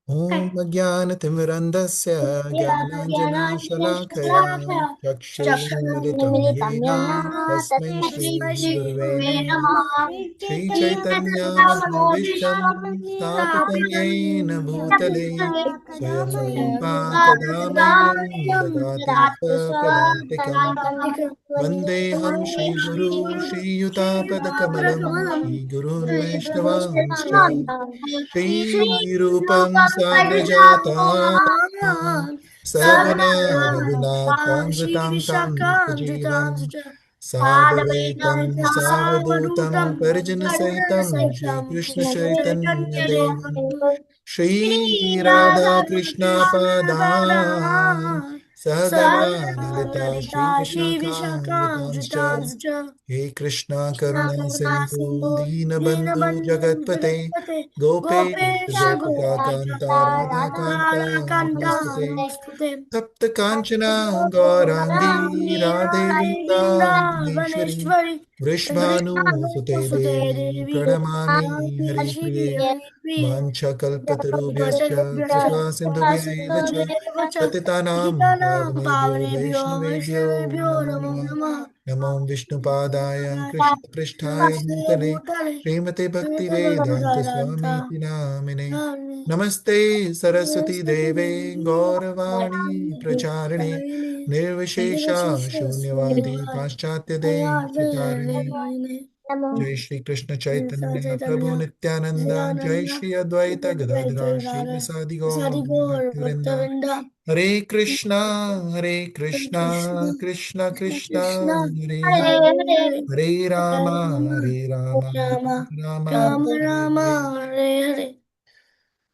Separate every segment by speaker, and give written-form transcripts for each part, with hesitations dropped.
Speaker 1: ॐ अज्ञानतिमिरन्धस्य ज्ञानाञ्जनशलाकया
Speaker 2: ज्ञानाञ्जनशलाकया
Speaker 1: चक्षुरुन्मिलितं
Speaker 2: चक्षुरुन्मिलितं
Speaker 1: येन
Speaker 2: येन
Speaker 1: तस्मै
Speaker 2: तस्मै
Speaker 1: श्रीगुरुवे
Speaker 2: श्रीगुरुवे
Speaker 1: नमः।
Speaker 2: नमः।
Speaker 1: श्रीचैतन्यमनोभीष्टं स्थापितं येन भूतले स्वयं रूपा कदा मह्यं ददाति स्वपदान्तिकम्। वन्देऽहं श्रीगुरू श्रीयुतापदकमलं श्रीगुरून् वैष्णवांश्च श्रीरूपं साग्रजातां सहगना रघुनाथान्वितां तं सजीवं साद्वैतं सावधूतं परिजनसहितं श्रीकृष्णचैतन्यदेवं श्रीराधाकृष्णपादान् सहगना ललिता श्रीविशाखान्वितांश्च हे कृष्णा करुणा सिन्धु दीनबन्धु जगत्पते गोपेश गोपिका कान्ता राधाकान्ता नमोऽस्तुते। तप्त कांचना गौरांगी राधे वृंदावनेश्वरी वृषभानुसुते देवी प्रणमामि हरिप्रिये। वाञ्छाकल्पतरुभ्यश्च कृपा सिन्धुभ्यैव च पतितानां पावनेभ्यो वैष्णवेभ्यो नमो नमः। नमो विष्णुपादाय कृष्णपृष्ठाय भूतले श्रीमते भक्तिवेदान्त स्वामीति नामिने। नमस्ते सरस्वती देवे गौरवाणी प्रचारिणे निर्विशेषा शून्यवादी पाश्चात्य देशतारिणे। जय श्री कृष्ण चैतन्य प्रभु नित्यानंद जय श्री अद्वैत गदाधर श्रीवासादि गौर भक्तवृंद। Hare Hare Krishna Krishna Krishna Hare Hare Hare Ram Ram Hare Hare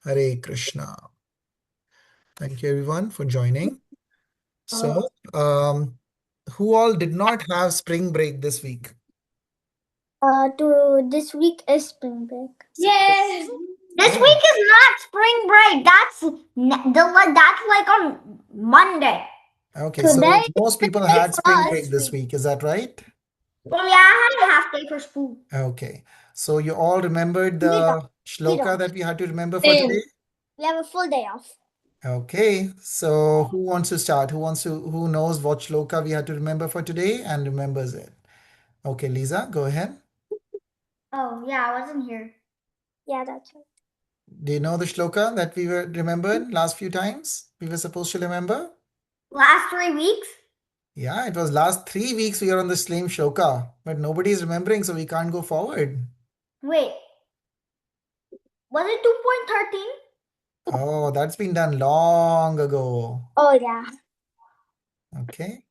Speaker 1: Hare Krishna. Thank you everyone for joining. So, who all did not have spring break this week?
Speaker 2: This week is spring break.
Speaker 1: Yes.
Speaker 2: This
Speaker 1: Oh,
Speaker 2: week is not spring break. That's like on Monday.
Speaker 1: okay. So
Speaker 2: Today
Speaker 1: most people
Speaker 2: is
Speaker 1: had spring
Speaker 2: for us.
Speaker 1: break this week. Is that right?
Speaker 2: Well, yeah, I had a half day for school.
Speaker 1: Okay. So you all remembered
Speaker 2: We
Speaker 1: the
Speaker 2: don't.
Speaker 1: shloka that we had to remember for today?
Speaker 2: We have a full day off.
Speaker 1: Okay. So who wants to start? Who knows what shloka we had to remember for today and remembers it? Okay, Lisa, go ahead.
Speaker 2: Oh, yeah, I wasn't here. Yeah, that's right.
Speaker 1: Do you know the shloka that we were remembered last few times? We were supposed to remember?
Speaker 2: Last 3 weeks?
Speaker 1: Yeah, it was last 3 weeks we were on the same shloka, but nobody is remembering, so we can't go forward.
Speaker 2: Wait, was it 2.13?
Speaker 1: Oh, that's been done long ago.
Speaker 2: Oh, yeah.
Speaker 1: Okay.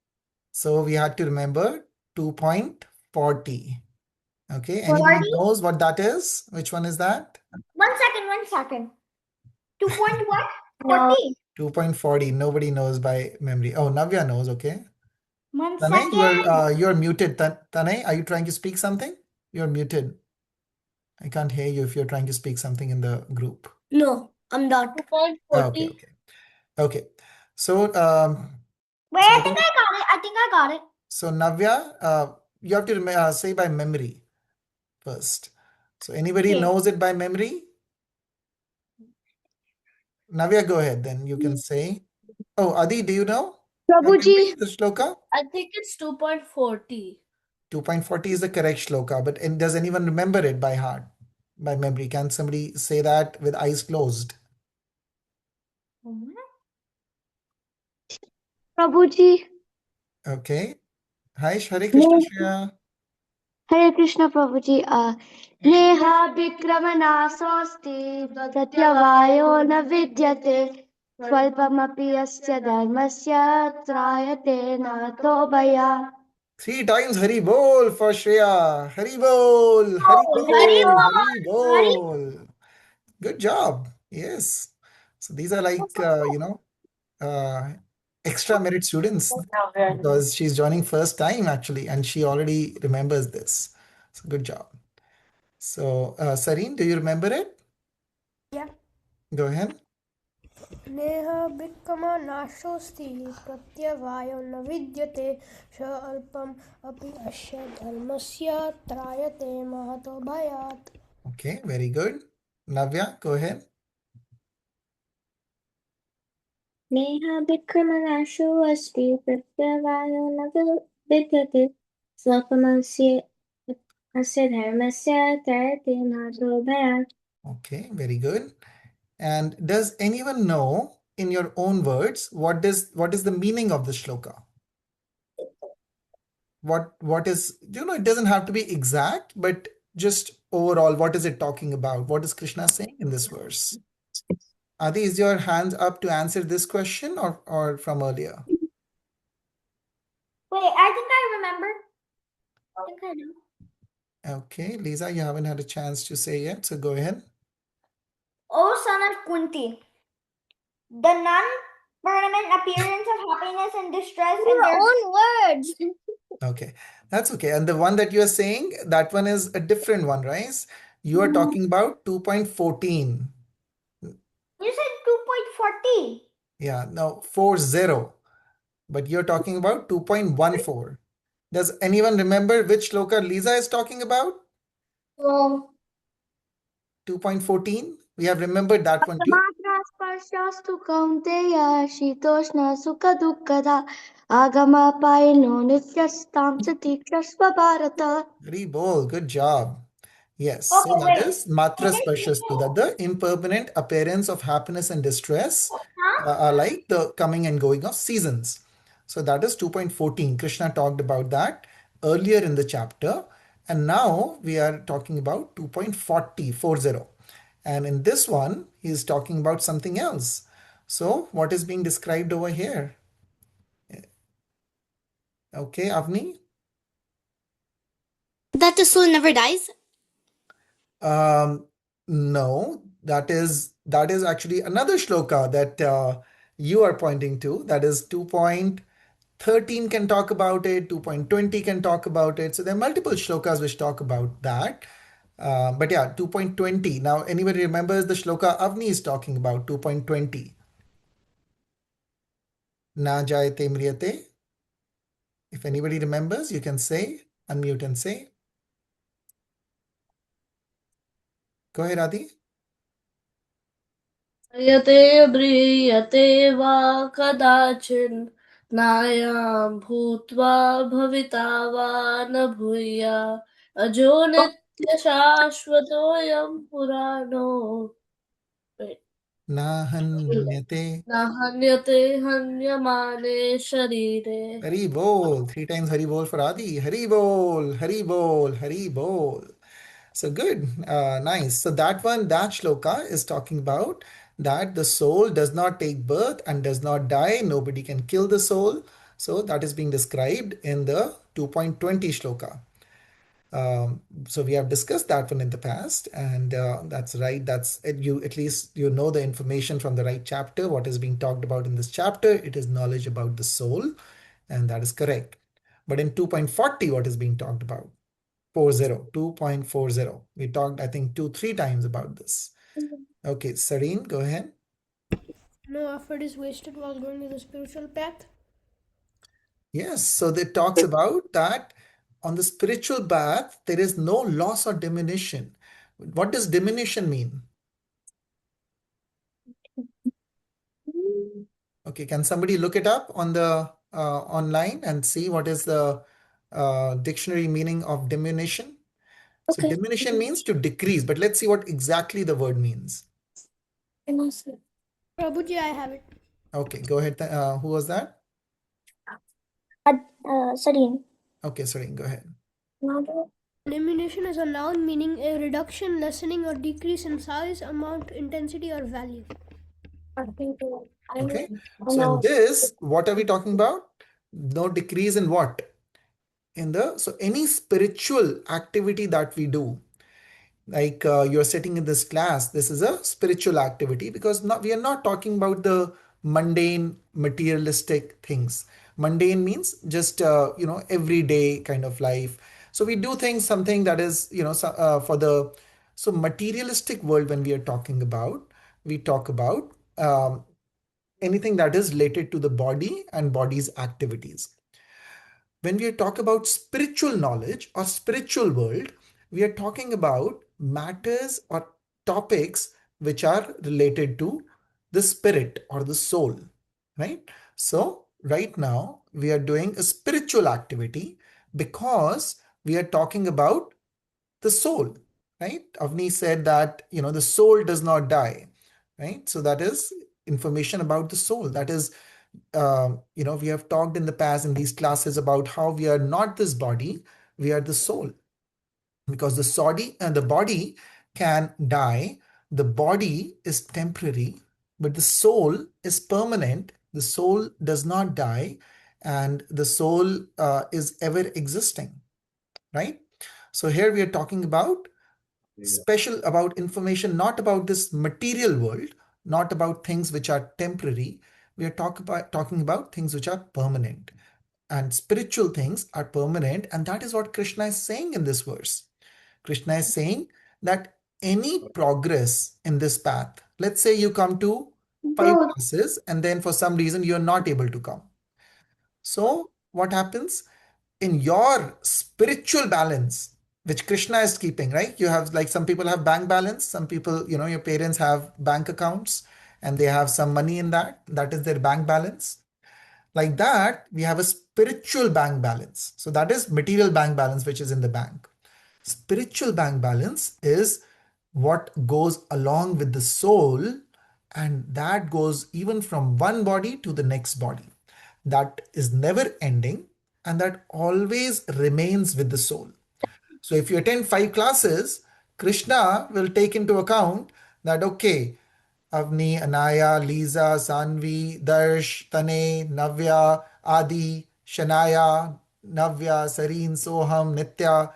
Speaker 1: So we had to remember 2.40. Okay. Anybody
Speaker 2: 40?
Speaker 1: knows what that is? Which one is that?
Speaker 2: 1 second. 2 point what?
Speaker 3: No.
Speaker 2: 40.
Speaker 1: 2.40. Nobody knows by memory. Oh, Navya knows. Okay.
Speaker 2: One
Speaker 1: Tanay,
Speaker 2: second.
Speaker 1: you're muted. Tanay, are you trying to speak something? You're muted. I can't hear you if you're trying to speak something in the group.
Speaker 3: No, I'm not.
Speaker 1: Okay, okay. Okay. So,
Speaker 2: Wait,
Speaker 1: so
Speaker 2: I think I got it. I think I got it.
Speaker 1: so Navya, you have to say by memory first. So anybody
Speaker 2: Okay.
Speaker 1: knows it by memory? Navya, go ahead. Then you can say. Oh, Adi, do you know by memory
Speaker 3: Prabhuji.
Speaker 1: the shloka?
Speaker 3: I think it's 2.40.
Speaker 1: 2.40 is the correct shloka, but does anyone remember it by heart, by memory? Can somebody say that with eyes closed?
Speaker 3: Prabhuji.
Speaker 1: Okay. Hi, Hare Krishna Shreya.
Speaker 3: Hare Krishna Prabhuji. Neha Vikramana Sosti Pratyavayo na vidyate Swalpamapi Asya Dharmasya Trayate Nato Bhaya.
Speaker 1: 3 times Hari Bol for Shreya. Hari Bol, Hari Bol, Hari Bol. Good job. Yes. So these are like, uh, extra merit students because she's joining first time actually, and she already remembers this. So good job. So, Sareen, do you remember it?
Speaker 2: Yeah.
Speaker 1: Go ahead.
Speaker 4: नेह विक्रमनाशोऽस्ति प्रत्यवायो न विद्यते स अल्पम् अपि अस्य धर्मस्य त्रायते महतो भयात्.
Speaker 1: Okay, very good. Navya, go ahead.
Speaker 3: नेहाभिक्रमनाशो अस्ति प्रत्यवायो न विद्यते स्वल्पमस्य अस्य धर्मस्य त्रयते मातो भयात्.
Speaker 1: Okay, very good. And does anyone know, in your own words, what is the meaning of the shloka? What is, it doesn't have to be exact, but just overall, what is it talking about? What is Krishna saying in this verse? Adi, is your hands up to answer this question, or from earlier?
Speaker 2: Wait, I think I remember. I think I know.
Speaker 1: Okay, Lisa, you haven't had a chance to say yet, so go ahead.
Speaker 2: O son of Kunti, the non-permanent appearance of happiness and distress in their own words.
Speaker 1: Okay, that's okay. And the one that you are saying, that one is a different one, right? You are talking about 2.14.
Speaker 2: You said 2.40.
Speaker 1: Yeah, no, 40. But you're talking about 2.14. Does anyone remember which shloka Lisa is talking about?
Speaker 2: Oh.
Speaker 1: 2.14? We have remembered that one too.
Speaker 3: मात्रास्पर्शास्तु कौन्तेय शीतोष्णसुखदुःखदा आगमपायिनो नित्यस्तां च तीक्षस्व Bharat.
Speaker 1: Very bold, good job. Yes, so
Speaker 2: Okay,
Speaker 1: that
Speaker 2: wait.
Speaker 1: is matra sparshastu, that the impermanent appearance of happiness and distress
Speaker 2: Huh?
Speaker 1: are like the coming and going of seasons. So that is 2.14. Krishna talked about that earlier in the chapter. And now we are talking about 2.40, 40. And in this one, he is talking about something else. So what is being described over here? Okay, Avni?
Speaker 2: That the soul never dies?
Speaker 1: Um, no, that is actually another shloka that you are pointing to. That is 2.13 can talk about it, 2.20 can talk about it. So there are multiple shlokas which talk about that. But yeah, 2.20. Now, anybody remembers the shloka Avni is talking about, 2.20? Na jayate mriyate. If anybody remembers, you can say, unmute and say. Go ahead, Adi.
Speaker 5: यते म्रियते वा कदाचिन् नायं भूत्वा भविता वा न भूया अजो नित्यशाश्वतोऽयं पुराणो
Speaker 1: Na hanyate.
Speaker 5: न हन्यते हन्यमाने शरीरे.
Speaker 1: Hari bol. Three times Hari bol for Adi. Hari bol, Hari bol, Hari bol. So good. Nice. So that one, that shloka is talking about that the soul does not take birth and does not die. Nobody can kill the soul. So that is being described in the 2.20 shloka. So we have discussed that one in the past, and that's right. That's you, at least you know the information from the right chapter. What is being talked about in this chapter? It is knowledge about the soul, and that is correct. But in 2.40, what is being talked about? 2.40. We talked, I think, 2-3 times about this. Okay, Sareen, go ahead.
Speaker 4: No effort is wasted while going to the spiritual path.
Speaker 1: Yes, so it talks about that on the spiritual path, there is no loss or diminution. What does diminution mean? Okay, can somebody look it up on the online and see what is the dictionary meaning of diminution? So
Speaker 3: Okay.
Speaker 1: diminution means to decrease, but let's see what exactly the word means.
Speaker 4: Prabhuji, I have it.
Speaker 1: Okay, go ahead. Who was that?
Speaker 2: Sareen.
Speaker 1: Okay, sorry, go ahead.
Speaker 4: Diminution is a noun meaning a reduction, lessening, or decrease in size, amount, intensity, or value.
Speaker 1: Okay, so in this, what are we talking about? No decrease in what? In the, so any spiritual activity that we do, like you're sitting in this class, this is a spiritual activity, because not, we are not talking about the mundane materialistic things. Mundane means just everyday kind of life. So we do things, something that is for the, so materialistic world. When we are talking about, we talk about anything that is related to the body and body's activities. When we talk about spiritual knowledge or spiritual world, we are talking about matters or topics which are related to the spirit or the soul. right? So right now we are doing a spiritual activity because we are talking about the soul, right? Avni said that, the soul does not die, right? So that is information about the soul. That is, we have talked in the past in these classes about how we are not this body, we are the soul. Because the body can die, the body is temporary, but the soul is permanent. The soul does not die, and the soul is ever existing, right? So here we are talking about special about information, not about this material world, not about things which are temporary. We are talking about things which are permanent, and spiritual things are permanent, and that is what Krishna is saying in this verse. Krishna is saying that any progress in this path, let's say you come to 5 classes and then for some reason you're not able to come. So, what happens in your spiritual balance, which Krishna is keeping, right? You have, like, some people have bank balance, some people, your parents have bank accounts and they have some money in that. That is their bank balance. Like that, we have a spiritual bank balance. So, that is material bank balance, which is in the bank. Spiritual bank balance is what goes along with the soul, and that goes even from one body to the next body. That is never ending, and that always remains with the soul. So if you attend 5 classes, Krishna will take into account that, okay, Avni, Anaya, Lisa, Sanvi, Darsh, Tane, Navya, Adi, Shanaya, Navya, Sareen, Soham, Nitya,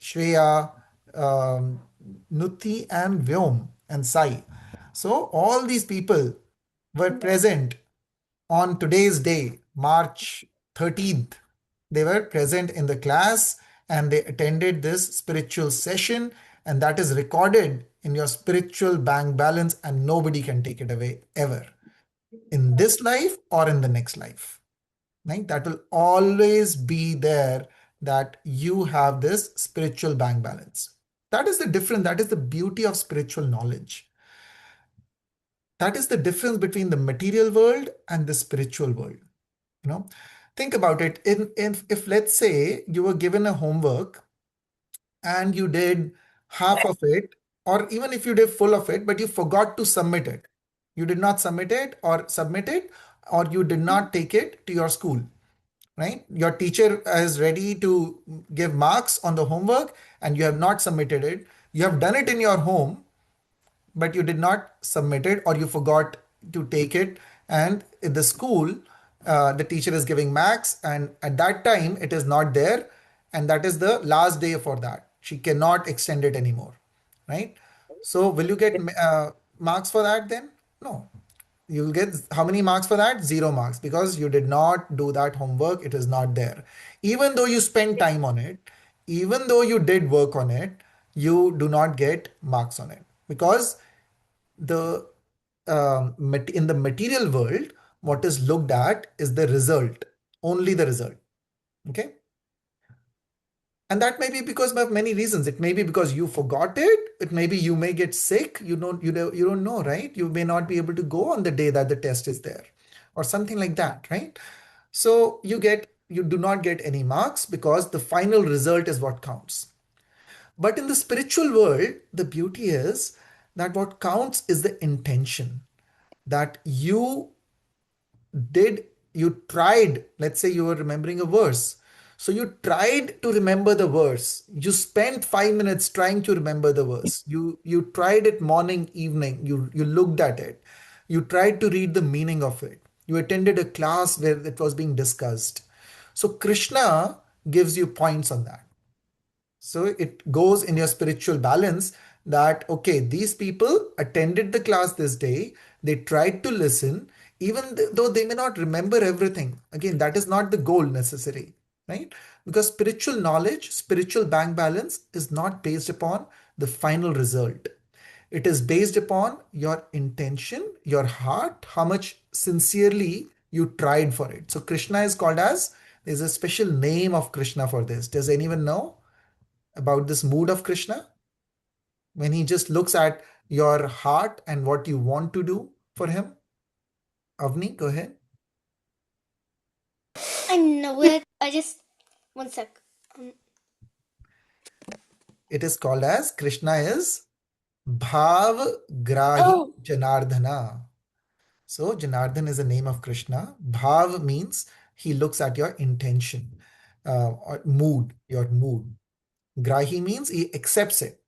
Speaker 1: Shreya, um, Nuti, and Vyom, and Sai. So all these people were present on today's day, March 13th. They were present in the class and they attended this spiritual session, and that is recorded in your spiritual bank balance, and nobody can take it away ever in this life or in the next life. Right? That will always be there, that you have this spiritual bank balance. That is the difference. That is the beauty of spiritual knowledge. That is the difference between the material world and the spiritual world. You know, think about it. If let's say you were given a homework and you did half of it, or even if you did full of it, but you forgot to submit it, you did not submit it, or you did not take it to your school, right? Your teacher is ready to give marks on the homework and you have not submitted it. You have done it in your home, but you did not submit it, or you forgot to take it, and in the school the teacher is giving max, and at that time it is not there, and that is the last day for that. She cannot extend it anymore, right? So will you get marks for that then? No. You will get how many marks for that? 0 marks, because you did not do that homework. It is not there. Even though you spent time on it, even though you did work on it, you do not get marks on it, because the in the material world, what is looked at is the result, only the result. Okay. And that may be because of many reasons. It may be because you forgot it. It may be you may get sick. You don't know, right? You may not be able to go on the day that the test is there, or something like that, right? So you do not get any marks, because the final result is what counts. But in the spiritual world, the beauty is that what counts is the intention, that you tried. Let's say you were remembering a verse, so you tried to remember the verse. You spent 5 minutes trying to remember the verse. You tried it morning, evening. You looked at it. You tried to read the meaning of it. You attended a class where it was being discussed. So Krishna gives you points on that. So it goes in your spiritual balance, that, okay, these people attended the class this day, they tried to listen, even though they may not remember everything. Again, that is not the goal necessary, right? Because spiritual knowledge, spiritual bank balance is not based upon the final result. It is based upon your intention, your heart, how much sincerely you tried for it. So Krishna is called as, there's a special name of Krishna for this. Does anyone know about this mood of Krishna? When he just looks at your heart and what you want to do for him? Avni, go ahead.
Speaker 3: I know it. I just one sec.
Speaker 1: It is called as Krishna is Bhav Grahi
Speaker 3: Oh,
Speaker 1: Janardhana. So Janardhan is the name of Krishna. Bhav means he looks at your intention, or mood, your mood. Grahi means he accepts it.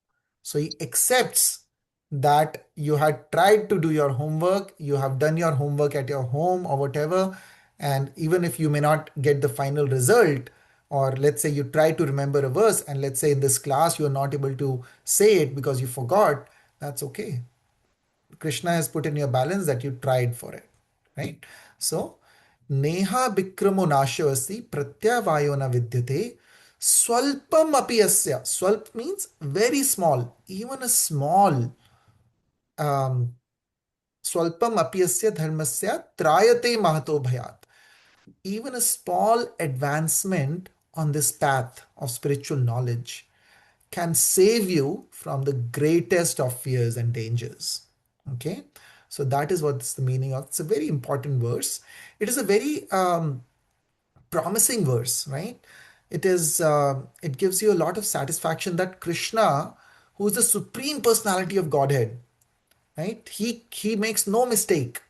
Speaker 1: So he accepts that you had tried to do your homework, you have done your homework at your home or whatever, and even if you may not get the final result, or let's say you try to remember a verse, and let's say in this class you are not able to say it because you forgot, that's okay. Krishna has put in your balance that you tried for it, right? So, Neha Bikramo Nashavasi Pratyavayo na Vidyate Swalpam api asya. Swalp means very small, even a small. um, Swalpam api asya dharmasya trayate mahato bhayat. Even a small advancement on this path of spiritual knowledge can save you from the greatest of fears and dangers. Okay, so that is what's the meaning of. It's a very important verse. It is a very promising verse, right? It gives you a lot of satisfaction that Krishna, who is the supreme personality of Godhead, right? He makes no mistake.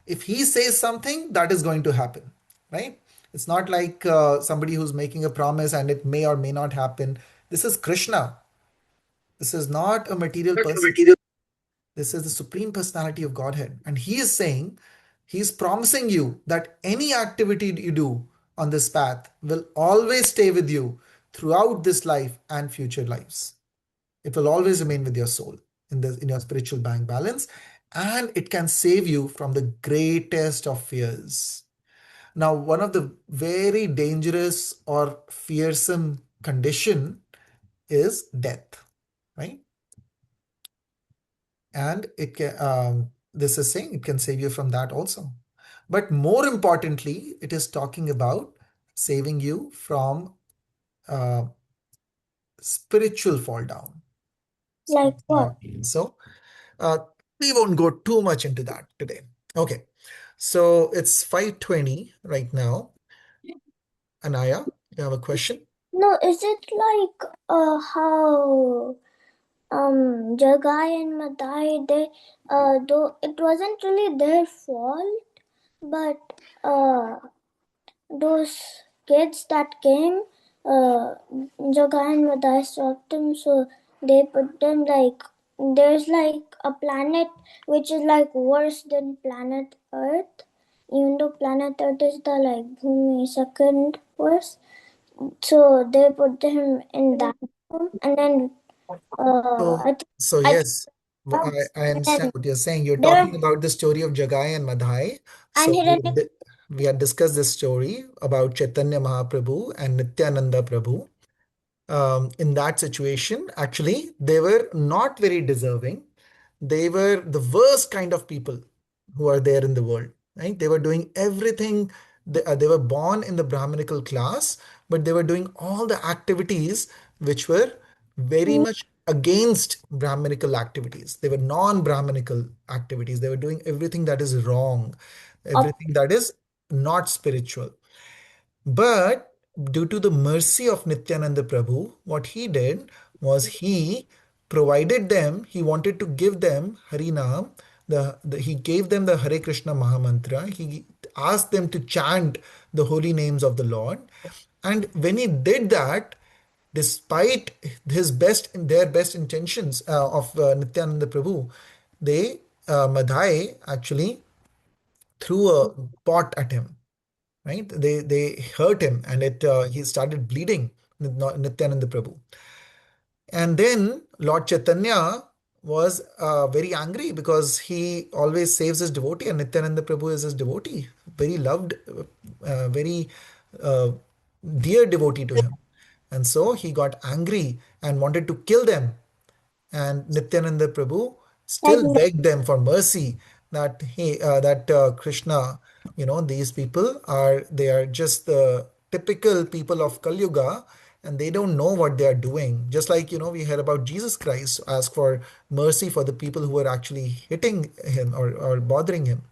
Speaker 1: If he says something, that is going to happen, right? It's not like somebody who's making a promise and it may or may not happen. This is Krishna. This is not a material person. This is the supreme personality of Godhead. And he is saying, he is promising you that any activity you do on this path will always stay with you throughout this life and future lives. It will always remain with your soul in your spiritual bank balance, and it can save you from the greatest of fears. Now, one of the very dangerous or fearsome condition is death, right? And it can, this is saying it can save you from that also. But more importantly, it is talking about saving you from uh, spiritual fall down.
Speaker 3: like what?
Speaker 1: So uh, we won't go too much into that today. Okay, so it's 5:20 right now. Anaya, you have a question?
Speaker 3: No, is it like how Jagai and Madai, they though it wasn't really their fault, but those kids that came, Jagai and Madai stopped them, so they put them like there's like a planet which is like worse than planet Earth, even though planet Earth is the like Bhumi second worst. So they put them in that room, and then
Speaker 1: So,
Speaker 3: I think
Speaker 1: so
Speaker 3: I think
Speaker 1: yes, I
Speaker 3: and
Speaker 1: understand
Speaker 3: then
Speaker 1: what you're saying. You're
Speaker 3: there
Speaker 1: talking about the story of Jagai and Madhai.
Speaker 3: and
Speaker 1: So
Speaker 3: Hiranyak.
Speaker 1: we had discussed this story about Chaitanya Mahaprabhu and Nityananda Prabhu. In that situation, actually, they were not very deserving. They were the worst kind of people who are there in the world, right? They were doing everything. They were born in the Brahminical class, but they were doing all the activities which were very much against Brahminical activities. They were non-Brahminical activities. They were doing everything that is wrong, everything that is not spiritual. But due to the mercy of Nityananda Prabhu, what he did was he provided them, he wanted to give them Harinam, he gave them the Hare Krishna Mahamantra, he asked them to chant the holy names of the Lord. And when he did that, despite their best intentions of Nityananda Prabhu, they, Madhai actually threw a pot at him, right? They hurt him, and it he started bleeding, Nityananda Prabhu. And then Lord Chaitanya was very angry because he always saves his devotee, and Nityananda Prabhu is his devotee, very loved, very uh, dear devotee to him. And so he got angry and wanted to kill them. And Nityananda Prabhu still begged them for mercy that Krishna, these people are just the typical people of Kali Yuga, and they don't know what they are doing. Just like we heard about Jesus Christ ask for mercy for the people who are actually hitting him or bothering him.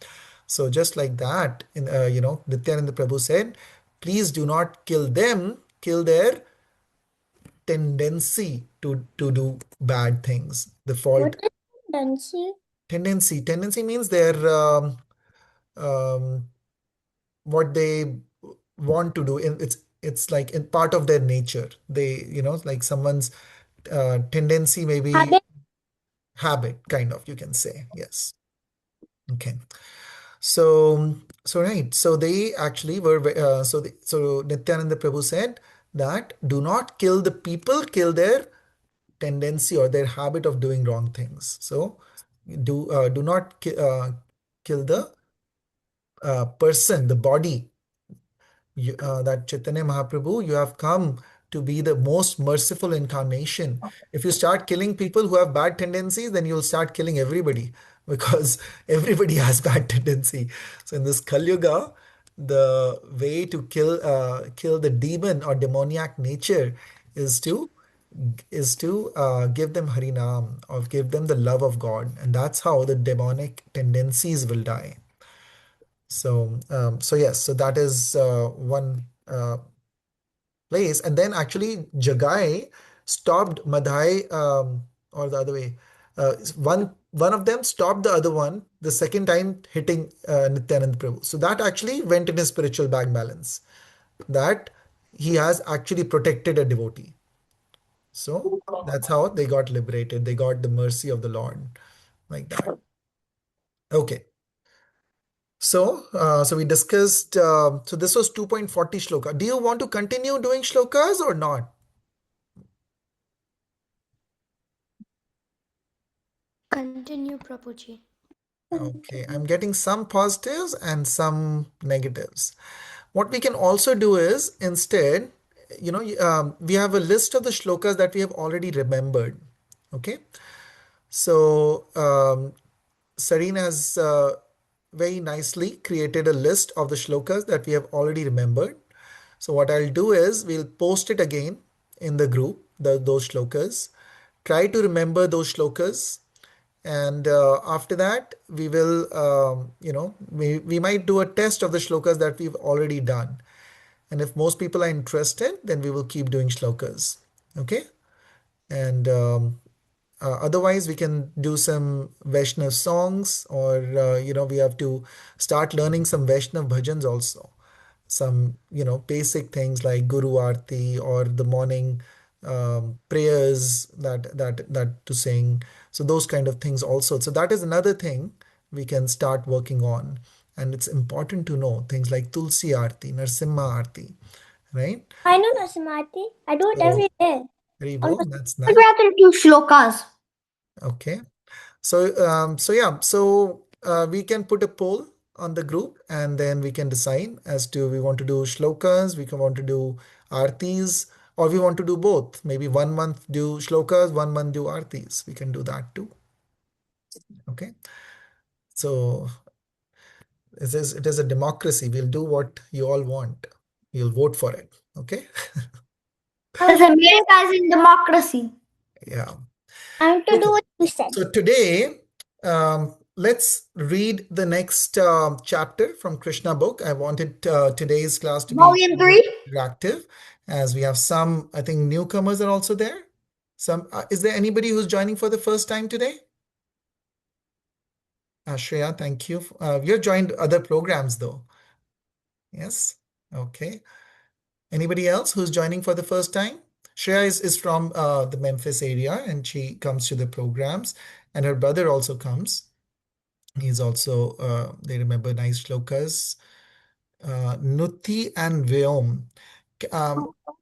Speaker 1: So just like that, Nityananda Prabhu said, Please do not kill them, kill their tendency to do bad things. The fault.
Speaker 3: What is tendency?
Speaker 1: Tendency means their um, what they want to do. It's like in part of their nature. They, like someone's tendency, maybe
Speaker 3: Habit.
Speaker 1: habit, kind of, you can say. Yes. Okay. So right. So they actually were. So Nityananda Prabhu said that do not kill the people, kill their tendency or their habit of doing wrong things. So do not kill the person, the body. That Chaitanya Mahaprabhu, you have come to be the most merciful incarnation. If you start killing people who have bad tendencies, then you'll start killing everybody because everybody has bad tendency. So in this Kali Yuga, the way to kill the demon or demoniac nature is to give them Harinam or give them the love of God, and that's how the demonic tendencies will die. So yes, so that is one place. And then actually Jagai stopped Madhai, or the other way. One of them stopped the other one the second time hitting Nityanand Prabhu. So that actually went in his spiritual bank balance. That he has actually protected a devotee. So that's how they got liberated. They got the mercy of the Lord, like that. Okay. So we discussed. So this was 2.40 shloka. Do you want to continue doing shlokas or not?
Speaker 4: Continue, Prabhuji.
Speaker 1: Okay, I'm getting some positives and some negatives. What we can also do is instead, we have a list of the shlokas that we have already remembered. Okay, so Sareen has very nicely created a list of the shlokas that we have already remembered. So what I'll do is we'll post it again in the group, those shlokas. Try to remember those shlokas, and after that we will, we might do a test of the shlokas that we've already done. And if most people are interested, then we will keep doing shlokas. Okay, and otherwise, we can do some Vaishnav songs, or we have to start learning some Vaishnav bhajans also. Some basic things like Guru Aarti or the morning prayers that to sing. So those kind of things also. So that is another thing we can start working on, and it's important to know things like Tulsi Aarti, Narsimha Aarti, right?
Speaker 3: I know Nasimati. I do it
Speaker 1: So
Speaker 3: every day.
Speaker 1: Haribo, that's
Speaker 2: I'd
Speaker 1: nice.
Speaker 2: rather do shlokas.
Speaker 1: Okay. So we can put a poll on the group, and then we can decide as to we want to do shlokas, we can want to do artis, or we want to do both. Maybe 1 month do shlokas, 1 month do artis. We can do that too. Okay. So it is a democracy. We'll do what you all want. You'll vote for it. Okay.
Speaker 2: Because America is in democracy.
Speaker 1: Yeah.
Speaker 3: I want to do what you said.
Speaker 1: So today, let's read the next chapter from Krishna book. I wanted today's class to be
Speaker 2: Volume 3.
Speaker 1: interactive, as we have some, I think, newcomers are also there. Is there anybody who's joining for the first time today? Shreya, thank you. You have joined other programs though. Yes. Okay. Anybody else who's joining for the first time? Shreya is from the Memphis area, and she comes to the programs, and her brother also comes. He's also, they remember nice shlokas. Nuti and Vyom.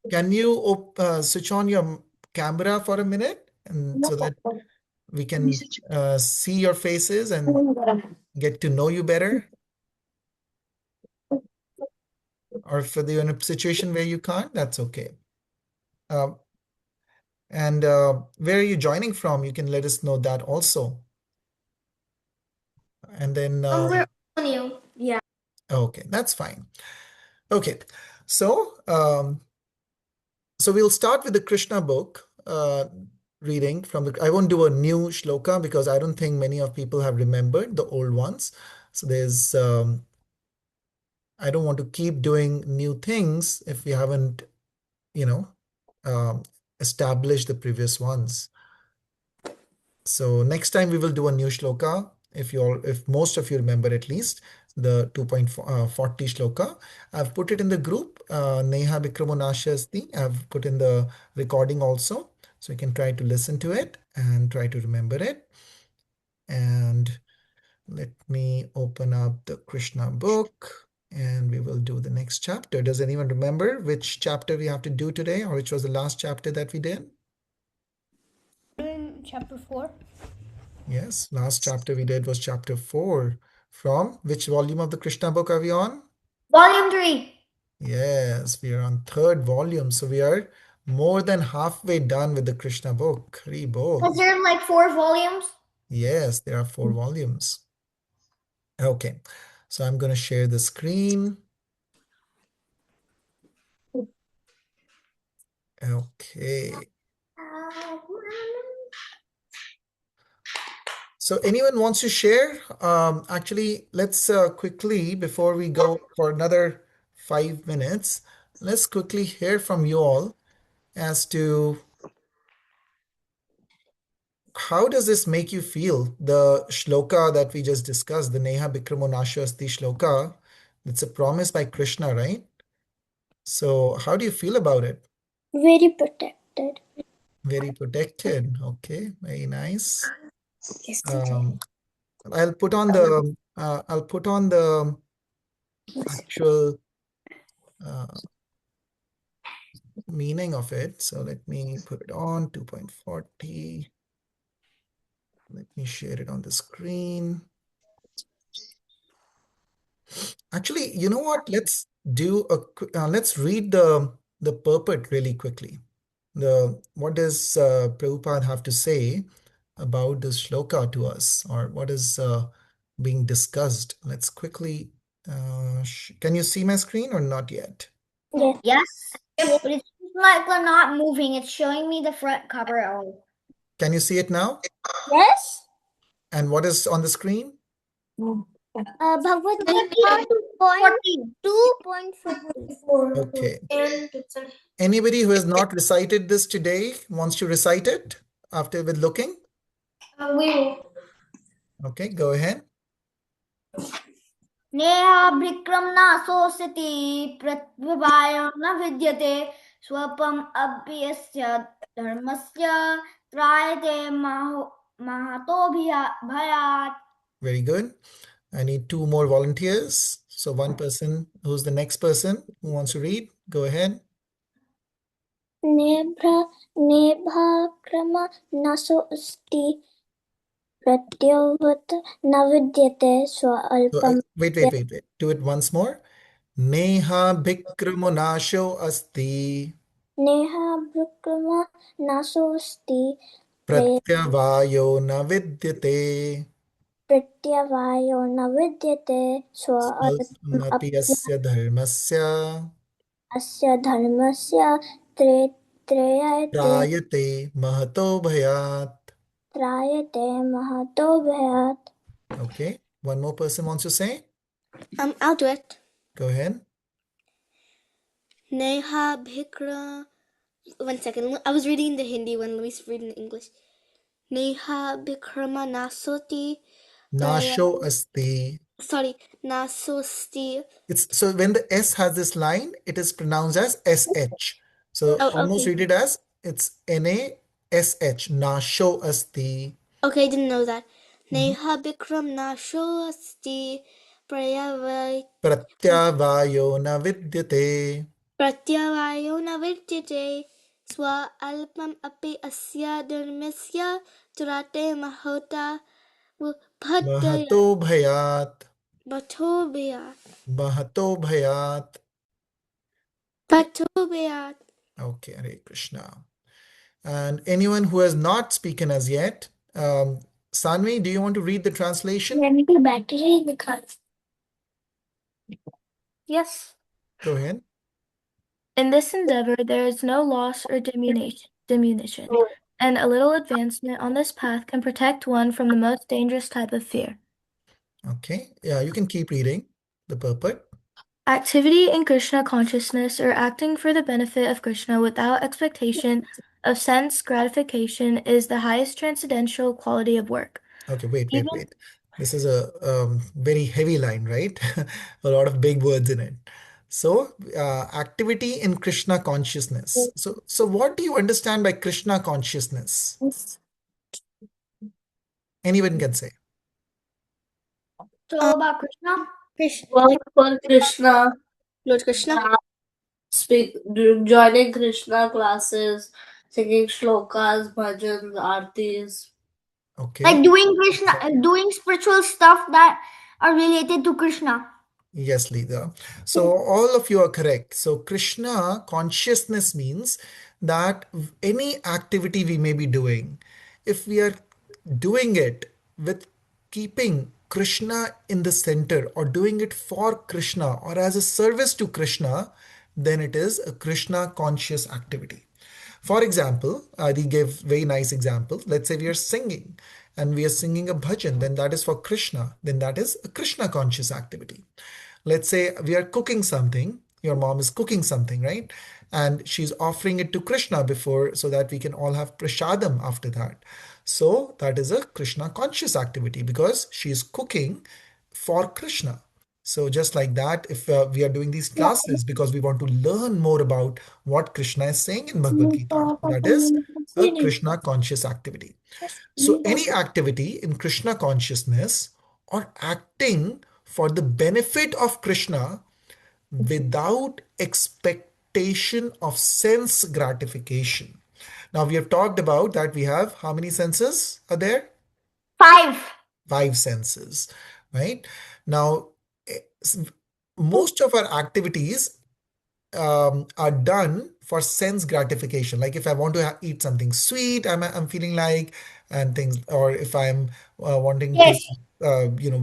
Speaker 1: Can you switch on your camera for a minute, and so that we can see your faces and get to know you better? Or if you're in a situation where you can't, that's okay. Um, and where are you joining from? You can let us know that also. And then,
Speaker 2: We're on you. Yeah.
Speaker 1: okay, that's fine. Okay, so we'll start with the Krishna book reading from the. I won't do a new shloka because I don't think many of people have remembered the old ones. So I don't want to keep doing new things if we haven't, you know, established the previous ones. So next time we will do a new shloka. If most of you remember at least the 2.40 shloka, I've put it in the group. Neha Vikramonasya Asti. I've put in the recording also, so you can try to listen to it and try to remember it. And let me open up the Krishna book and we will do the next chapter. Does anyone remember which chapter we have to do today, or which was the last chapter that we did?
Speaker 4: Doing chapter 4.
Speaker 1: Yes, last chapter we did was chapter 4. From which volume of the Krishna book are we on?
Speaker 2: Volume 3.
Speaker 1: Yes, we are on third volume. So we are more than halfway done with the Krishna book. Hari bol.
Speaker 2: Is there like 4 volumes?
Speaker 1: Yes, there are 4 volumes. Okay, so I'm going to share the screen. Okay. So anyone wants to share? Actually, let's quickly, before we go for another 5 minutes, let's quickly hear from you all as to how does this make you feel? The shloka that we just discussed, the Neha Bikramonasya Asti shloka, it's a promise by Krishna, right? So how do you feel about it?
Speaker 3: Very protected.
Speaker 1: Very protected. Okay, very nice. Um, I'll put on the actual meaning of it. So let me put it on 2.40. Let me share it on the screen. Actually, you know what? Let's read the purport really quickly. What does Prabhupada have to say about this shloka to us, or what is being discussed? Let's quickly. Can you see my screen or not yet?
Speaker 2: Yes. But it's like not moving. It's showing me the front cover only.
Speaker 1: Can you see it now?
Speaker 3: Yes.
Speaker 1: And what is on the screen?
Speaker 3: Bhagavad Gita 2.44.
Speaker 1: Okay. Anybody who has not recited this today wants to recite it after with looking? Okay, go ahead.
Speaker 2: Neha Vikram नासोऽस्ति प्रत्यवाय न विद्यते स्वपम अभ्यस्य धर्मस्य त्रायते महतो भयात्.
Speaker 1: Very good. I need 2 more volunteers. So one person, who's the next person who wants to read? Go ahead.
Speaker 3: नेभाक्रम नसोऽस्ति प्रत्योवत् न विद्यते स्वल्पं.
Speaker 1: Wait. Do it once more. Neha Bhikramonasho Asti
Speaker 3: नेहाभिक्रम नसोऽस्ति
Speaker 1: Pratyavayo na vidyate
Speaker 3: प्रत्यवायो न विद्यते स्वल्पम्
Speaker 1: Salmapi asya dharmasya
Speaker 3: अस्य धर्मस्य त्रयते
Speaker 1: Prayate mahato bhayat.
Speaker 3: त्रायते Mahato भयात्.
Speaker 1: Okay, one more person wants to say?
Speaker 4: I'll do it.
Speaker 1: Go ahead.
Speaker 4: Neha Bhikra. 1 second. I was reading the Hindi one. Let me read in English. Neha Bhikrama Nasoti.
Speaker 1: Nasho asti.
Speaker 4: Sorry, Nasosti.
Speaker 1: So when the S has this line, it is pronounced as SH. So almost
Speaker 4: Okay.
Speaker 1: read it as it's NASH. Nasho asti.
Speaker 4: Okay, I didn't know that. Neha Bikram Nasho Asti Prayavai
Speaker 1: Pratyavayo na vidyate.
Speaker 4: Pratyavayo Navidyate Swa Alpam Api Asya Dharmasya Turate Mahota Bhataya
Speaker 1: Mahato bhayat.
Speaker 4: Bhatobhyat
Speaker 1: Mahato bhayat.
Speaker 4: Bhatobhyat.
Speaker 1: Okay, Hare Krishna. And anyone who has not spoken as yet, Sanvi, do you want to read the translation?
Speaker 6: Yes.
Speaker 1: Go ahead.
Speaker 6: In this endeavor, there is no loss or diminution, and a little advancement on this path can protect one from the most dangerous type of fear.
Speaker 1: Okay, yeah, you can keep reading the purport.
Speaker 6: Activity in Krishna consciousness or acting for the benefit of Krishna without expectation of sense gratification is the highest transcendental quality of work.
Speaker 1: Okay, wait, wait,
Speaker 6: Even
Speaker 1: wait. This is a very heavy line, right? A lot of big words in it. So, activity in Krishna consciousness. So what do you understand by Krishna consciousness? Anyone can say.
Speaker 2: It's all about Krishna.
Speaker 4: Krishna,
Speaker 5: Work
Speaker 4: like
Speaker 5: for Krishna,
Speaker 4: Lord Krishna.
Speaker 5: speak, joining Krishna classes, singing shlokas, bhajans, artis.
Speaker 1: Okay.
Speaker 2: Like doing spiritual stuff that are related to Krishna.
Speaker 1: Yes, Lida. So all of you are correct. So Krishna consciousness means that any activity we may be doing, if we are doing it with keeping Krishna in the center or doing it for Krishna or as a service to Krishna, then it is a Krishna conscious activity. For example, Adi gave very nice example. Let's say we are singing and we are singing a bhajan, then that is for Krishna, then that is a Krishna conscious activity. Let's say we are cooking something, your mom is cooking something, right? And she's offering it to Krishna before so that we can all have prasadam after that. So that is a Krishna conscious activity because she is cooking for Krishna. So just like that, if we are doing these classes because we want to learn more about what Krishna is saying in Bhagavad Gita, that is a Krishna conscious activity. So any activity in Krishna consciousness or acting for the benefit of Krishna without expectation of sense gratification. Now we have talked about that we have how many senses are there?
Speaker 2: 5.
Speaker 1: Five senses, right? Now, most of our activities are done for sense gratification. Like if I want to eat something sweet, I'm feeling like, and things, or if I'm wanting to,
Speaker 2: Yes.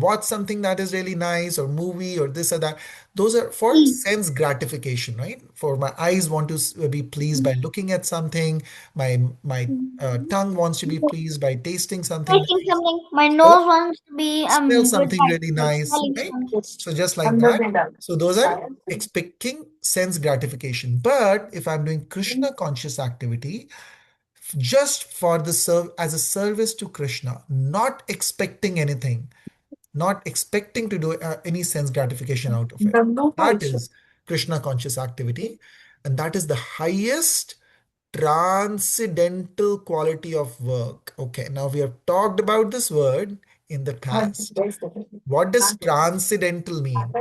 Speaker 1: watch something that is really nice, or movie, or this or that. Those are for
Speaker 2: E.
Speaker 1: sense gratification, right? For my eyes want to be pleased by looking at something. My tongue wants to be pleased by tasting something
Speaker 2: Making
Speaker 1: nice.
Speaker 2: something. My
Speaker 1: So
Speaker 2: nose wants to be
Speaker 1: smell
Speaker 2: good
Speaker 1: something
Speaker 2: by
Speaker 1: really nice,
Speaker 2: smelling
Speaker 1: right?
Speaker 2: something.
Speaker 1: So just like that. So those are expecting sense gratification. But if I'm doing Krishna conscious activity, just for the serve as a service to Krishna, not expecting anything, not expecting to do any sense gratification out of it. That is Krishna conscious activity, and that is the highest transcendental quality of work. Okay, now we have talked about this word in the past. What does transcendental mean?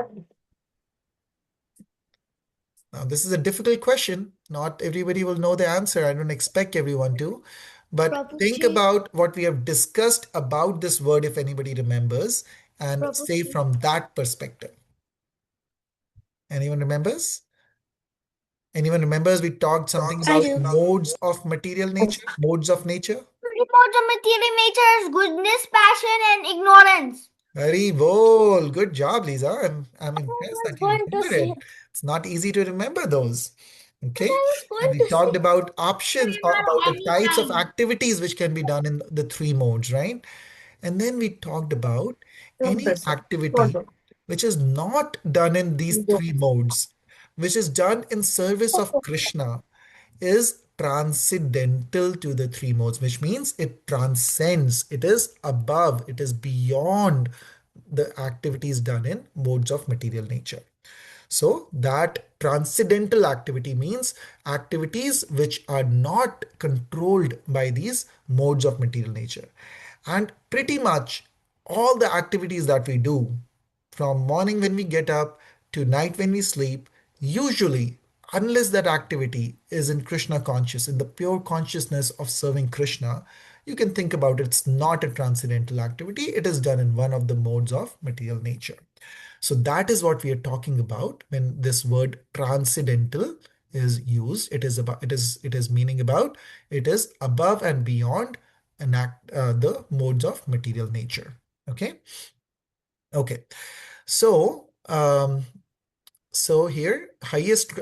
Speaker 1: Now, this is a difficult question. Not everybody will know the answer. I don't expect everyone to. But think
Speaker 4: Prabhuji,
Speaker 1: about what we have discussed about this word, if anybody remembers, and say
Speaker 4: Prabhuji.
Speaker 1: from that perspective. Anyone remembers? Anyone remembers we talked something
Speaker 4: I
Speaker 1: about
Speaker 4: do.
Speaker 1: modes of material nature? Modes of nature?
Speaker 2: Reports of material nature is goodness, passion, and ignorance.
Speaker 1: Very well. Good job, Lisa. I'm
Speaker 4: I
Speaker 1: impressed
Speaker 4: was
Speaker 1: that you
Speaker 4: going to
Speaker 1: remember
Speaker 4: say.
Speaker 1: it. It's not easy to remember those.
Speaker 4: But
Speaker 1: Okay.
Speaker 4: I was
Speaker 1: And
Speaker 4: going
Speaker 1: we
Speaker 4: to
Speaker 1: talked
Speaker 4: say.
Speaker 1: about options or about the types of
Speaker 2: Anytime.
Speaker 1: activities which can be done in the three modes, right? And then we talked about any activity which is not done in these three modes, which is done in service of Krishna, is transcendental to the three modes, which means it transcends, it is above, it is beyond the activities done in modes of material nature. So that transcendental activity means activities which are not controlled by these modes of material nature. And pretty much all the activities that we do from morning when we get up to night when we sleep, usually, unless that activity is in Krishna conscious, in the pure consciousness of serving Krishna, you can think about it, it's not a transcendental activity, it is done in one of the modes of material nature. So that is what we are talking about when this word transcendental is used. It is meaning about, it is above and beyond the modes of material nature. Okay. Okay. So here highest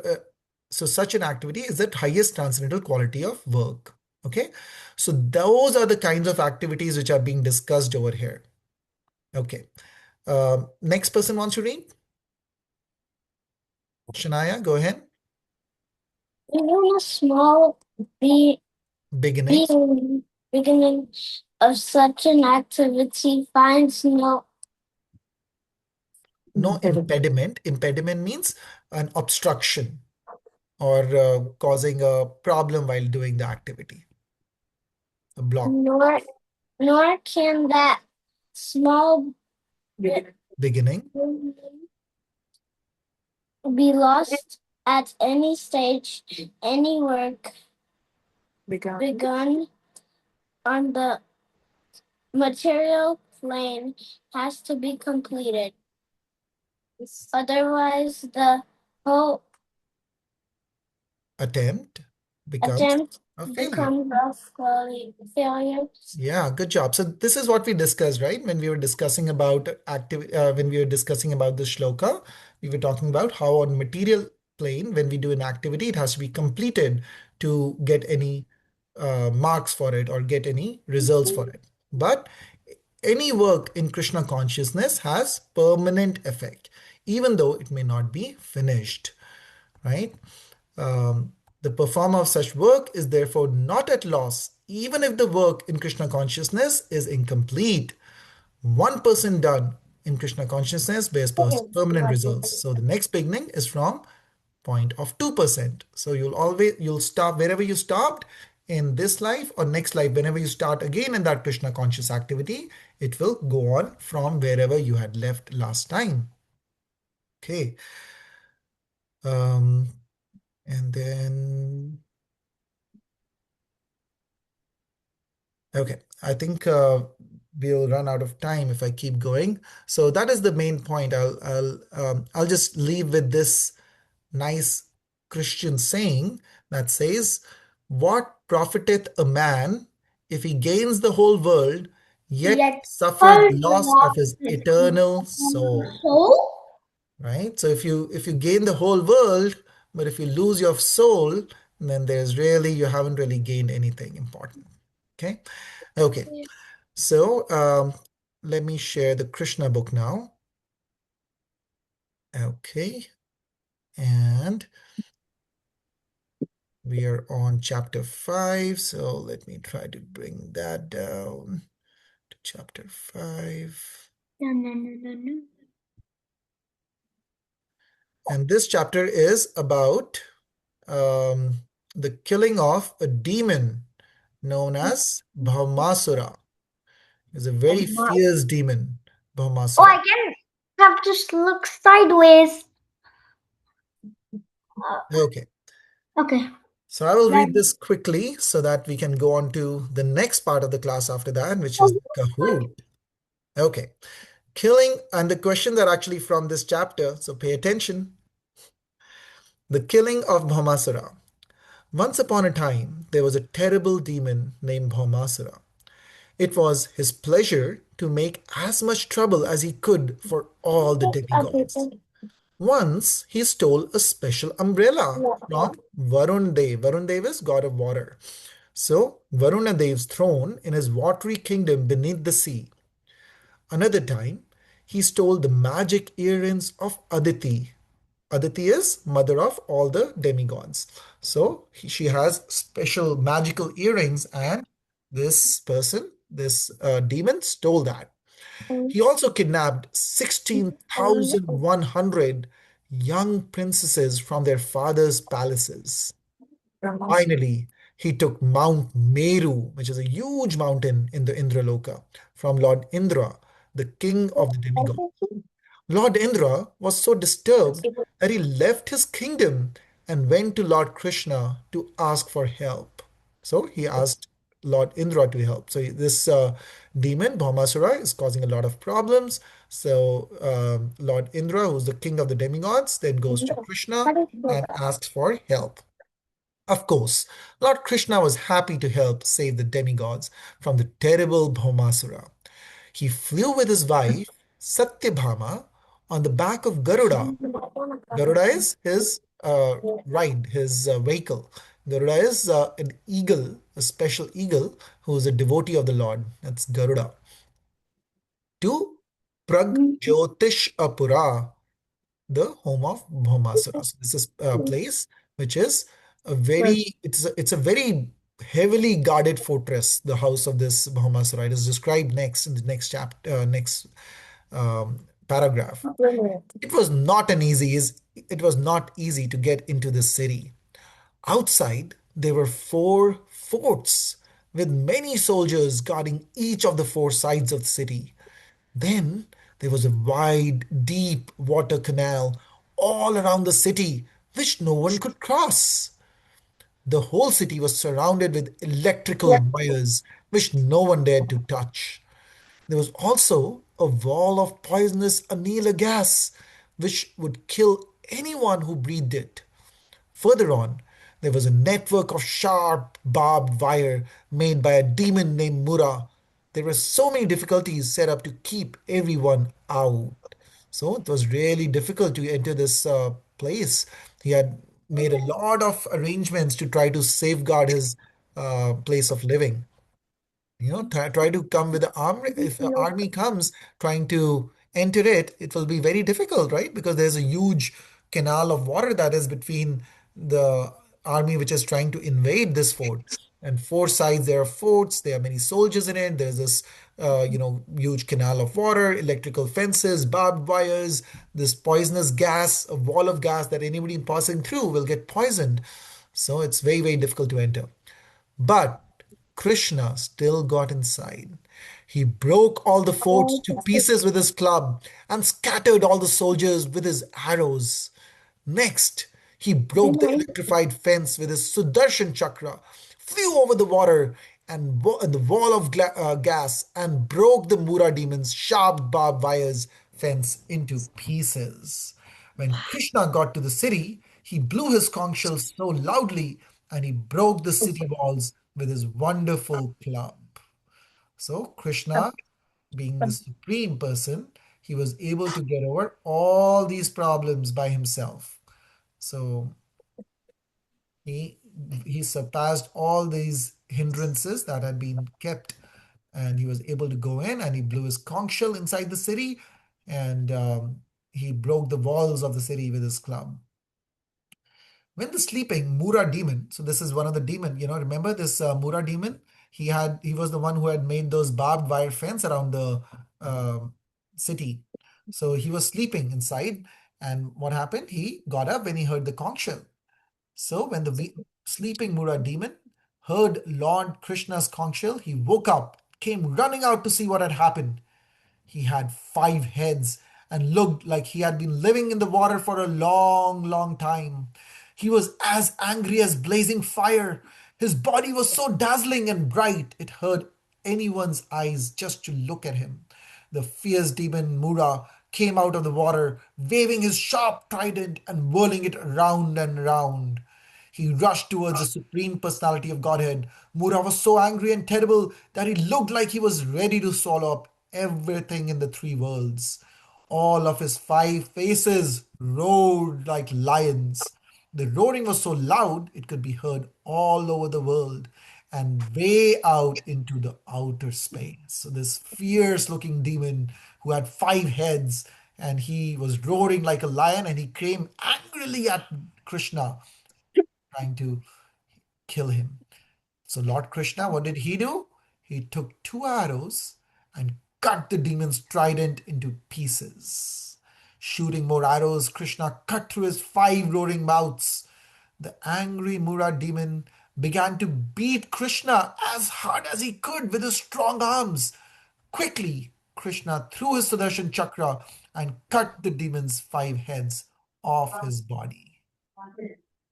Speaker 1: so such an activity is that highest transcendental quality of work. Okay. So those are the kinds of activities which are being discussed over here. Okay. Next person wants to read. Shania, go ahead.
Speaker 3: Even a small be
Speaker 1: Beginning.
Speaker 3: beginning of such an activity finds no
Speaker 1: No impediment. Impediment means an obstruction or causing a problem while doing the activity. A block.
Speaker 3: nor nor can that small
Speaker 1: Beginning.
Speaker 3: be lost at any stage. Any work begun on the material plane has to be completed. Otherwise, the whole
Speaker 1: Attempt becomes
Speaker 3: attempt
Speaker 1: a failure.
Speaker 3: becomes a failure.
Speaker 1: Yeah, good job. So this is what we discussed, right? When we were discussing about when we were discussing about the shloka, we were talking about how on material plane, when we do an activity, it has to be completed to get any marks for it or get any results for it. But any work in Krishna consciousness has permanent effect, even though it may not be finished, right? Um, the performer of such work is therefore not at loss, even if the work in Krishna consciousness is incomplete. 1% done in Krishna consciousness bears permanent results. So the next beginning is from point of 2%. So you'll stop wherever you stopped in this life or next life. Whenever you start again in that Krishna conscious activity, it will go on from wherever you had left last time. Okay. Um, and then Okay, I think we'll run out of time if I keep going. So that is the main point. I'll just leave with this nice Christian saying that says, "What profiteth a man if he gains the whole world, yet
Speaker 2: Yet
Speaker 1: suffereth
Speaker 2: first
Speaker 1: loss of
Speaker 2: lost
Speaker 1: his
Speaker 2: his
Speaker 1: eternal soul?"
Speaker 2: soul.
Speaker 1: Right? So if you gain the whole world, but if you lose your soul, then there's really you haven't really gained anything important. Okay. Okay. So let me share the Krishna book now. Okay. And we are on chapter 5. So let me try to bring that down to chapter 5.
Speaker 2: No, no, no, no, no.
Speaker 1: And this chapter is about the killing of a demon known as Bhaumasura. It's a very fierce demon,
Speaker 2: Oh,
Speaker 1: Bhaumasura.
Speaker 2: I can have just look sideways.
Speaker 1: Okay.
Speaker 2: Okay.
Speaker 1: So I will
Speaker 2: Right.
Speaker 1: read this quickly so that we can go on to the next part of the class after that, which is Kahoot. Okay. Killing, and the questions are actually from this chapter, so pay attention. The killing of Bhaumasura. Once upon a time, there was a terrible demon named Bhaumasura. It was his pleasure to make as much trouble as he could for all the demigods. Once he stole a special umbrella from Varun Dev. Varun Dev is god of water. So Varuna Dev's throne in his watery kingdom beneath the sea. Another time, he stole the magic earrings of Aditi. Aditi is mother of all the demigods. So she has special magical earrings, and this person, this demon, stole that. He also kidnapped 16,100 young princesses from their father's palaces. Finally, he took Mount Meru, which is a huge mountain in the Indraloka, from Lord Indra, the king of the demigods. Lord Indra was so disturbed that he left his kingdom and went to Lord Krishna to ask for help. So he asked Lord Indra to help. So this demon, Bhaumasura, is causing a lot of problems. So Lord Indra, who's the king of the demigods, then goes to Krishna and asks for help. Of course, Lord Krishna was happy to help save the demigods from the terrible Bhaumasura. He flew with his wife, Satyabhama, on the back of Garuda. Garuda is his ride, his vehicle. Garuda is an eagle, a special eagle, who is a devotee of the Lord. That's Garuda. To Pragjotishapura, the home of Bhaumasura. So this is a place which is a very it's a very heavily guarded fortress, the house of this Bhaumasura. It is described next in the next chapter, next paragraph. It was not easy to get into this city. Outside, there were four forts with many soldiers guarding each of the four sides of the city. Then there was a wide, deep water canal all around the city, which no one could cross. The whole city was surrounded with electrical wires, which no one dared to touch. There was also a wall of poisonous anila gas, which would kill anyone who breathed it. Further on, there was a network of sharp, barbed wire made by a demon named Mura. There were so many difficulties set up to keep everyone out. So it was really difficult to enter this place. He had made a lot of arrangements to try to safeguard his place of living. Try to come with the army. If the army comes trying to enter it, it will be very difficult, right? Because there's a huge canal of water that is between the army which is trying to invade this fort. And four sides there are forts, there are many soldiers in it. There's this huge canal of water, electrical fences, barbed wires, this poisonous gas, a wall of gas that anybody passing through will get poisoned. So it's very, very difficult to enter. But Krishna still got inside. He broke all the forts to pieces with his club and scattered all the soldiers with his arrows. Next, he broke the electrified fence with his Sudarshan chakra, flew over the water and the wall of gas, and broke the Mura demon's sharp barbed wires fence into pieces. When Krishna got to the city, he blew his conch shell so loudly and he broke the city walls with his wonderful club. So, Krishna, being the supreme person, he was able to get over all these problems by himself. So, he he surpassed all these hindrances that had been kept, and he was able to go in and he blew his conch shell inside the city, and he broke the walls of the city with his club. When the sleeping Mura demon, so this is one of the demon, remember this Mura demon? He was the one who had made those barbed wire fence around the city. So he was sleeping inside, and what happened? He got up when he heard the conch shell. So when the sleeping Mura demon heard Lord Krishna's conch shell, he woke up, came running out to see what had happened. He had five heads and looked like he had been living in the water for a long, long time. He was as angry as blazing fire. His body was so dazzling and bright, it hurt anyone's eyes just to look at him. The fierce demon Mura came out of the water, waving his sharp trident and whirling it round and round. He rushed towards the Supreme Personality of Godhead. Mura was so angry and terrible that he looked like he was ready to swallow up everything in the three worlds. All of his five faces roared like lions. The roaring was so loud it could be heard all over the world and way out into the outer space. So, this fierce looking demon who had five heads and he was roaring like a lion and he came angrily at Krishna, trying to kill him. So Lord Krishna, what did he do? He took two arrows and cut the demon's trident into pieces. Shooting more arrows, Krishna cut through his five roaring mouths. The angry Mura demon began to beat Krishna as hard as he could with his strong arms. Quickly, Krishna threw his Sudarshan chakra and cut the demon's five heads off his body.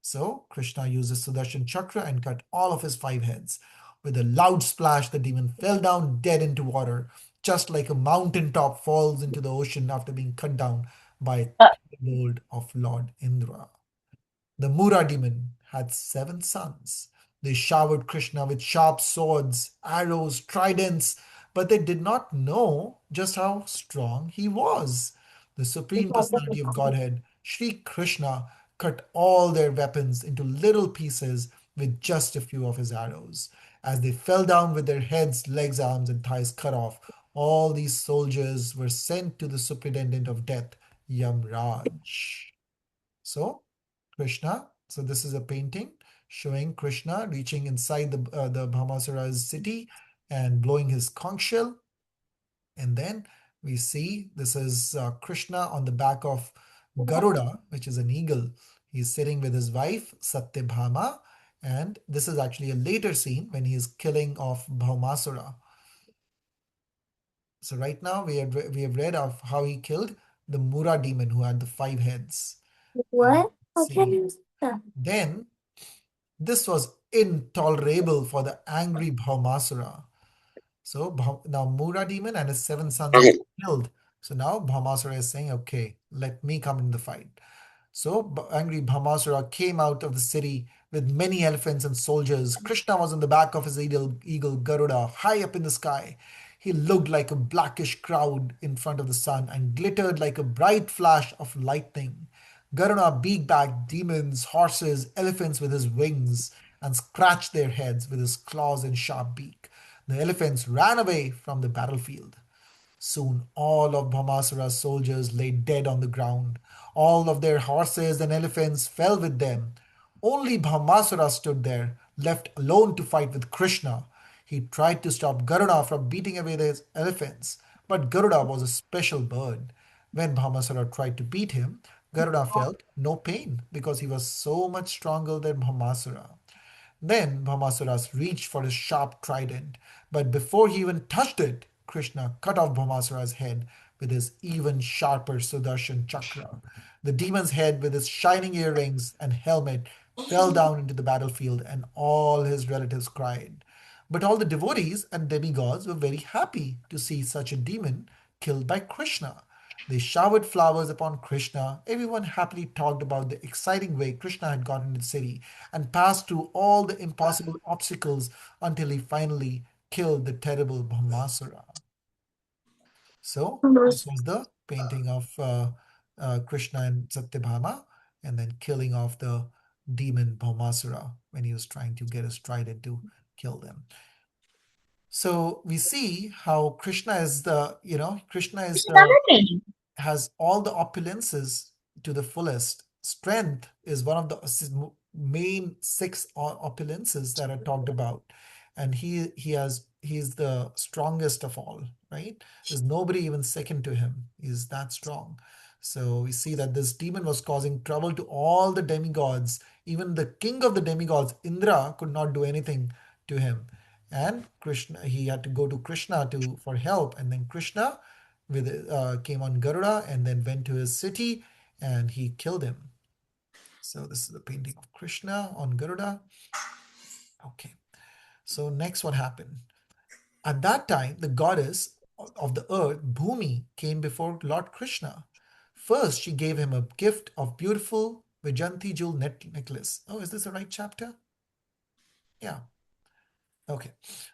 Speaker 1: So Krishna uses Sudarshan chakra and cut all of his five heads. With a loud splash, the demon fell down dead into water, just like a mountain top falls into the ocean after being cut down by a thunderbolt of Lord Indra. The Mura demon had seven sons. They showered Krishna with sharp swords, arrows, tridents, but they did not know just how strong he was. The Supreme Personality of Godhead, Sri Krishna, cut all their weapons into little pieces with just a few of his arrows. As they fell down with their heads, legs, arms, and thighs cut off, all these soldiers were sent to the Superintendent of Death Yamraj. So, Krishna, so this is a painting showing Krishna reaching inside the Bhaumasura's city and blowing his conch shell. And then we see this is Krishna on the back of Garuda, which is an eagle. He's sitting with his wife, Satyabhama. And this is actually a later scene when he is killing off Bhaumasura. So right now we have read of how he killed the Mura demon who had the 5 heads. And
Speaker 3: What?
Speaker 1: see,
Speaker 3: Okay.
Speaker 1: then this was intolerable for the angry Bhaumasura. So now Mura demon and his 7 sons have been killed. So now Bhaumasura is saying, okay, let me come in the fight. So angry Bhaumasura came out of the city with many elephants and soldiers. Krishna was on the back of his eagle Garuda, high up in the sky. He looked like a blackish cloud in front of the sun and glittered like a bright flash of lightning. Garuda beat back demons, horses, elephants with his wings and scratched their heads with his claws and sharp beak. The elephants ran away from the battlefield. Soon all of Bhamasura's soldiers lay dead on the ground. All of their horses and elephants fell with them. Only Bhamasura stood there, left alone to fight with Krishna. He tried to stop Garuda from beating away the elephants, but Garuda was a special bird. When Bhamasura tried to beat him, Garuda felt no pain because he was so much stronger than Bhamasura. Then Bhamasura reached for his sharp trident, but before he even touched it, Krishna cut off Bhamasura's head with his even sharper Sudarshan chakra. The demon's head, with its shining earrings and helmet, fell down into the battlefield, and all his relatives cried. But all the devotees and demigods were very happy to see such a demon killed by Krishna. They showered flowers upon Krishna. Everyone happily talked about the exciting way Krishna had gotten into the city and passed through all the impossible obstacles until he finally killed the terrible Bhaumasura. So, this was the painting of Krishna and Satyabhama, and then killing off the demon Bhaumasura when he was trying to get his trident to kill them. So we see how Krishna is Krishna is the has all the opulences to the fullest. Strength is one of the main six opulences that are talked about, and he's the strongest of all. Right? There's nobody even second to him. He's that strong. So we see that this demon was causing trouble to all the demigods. Even the king of the demigods, Indra, could not do anything to him. And Krishna, he had to go to Krishna to for help, and then Krishna came on Garuda and then went to his city and he killed him. So this is the painting of Krishna on Garuda. Okay. So next what happened? At that time, the goddess of the earth, Bhumi, came before Lord Krishna. First, she gave him a gift of beautiful Vijanti jewel necklace. Oh, is this the right chapter? Yeah. Okay.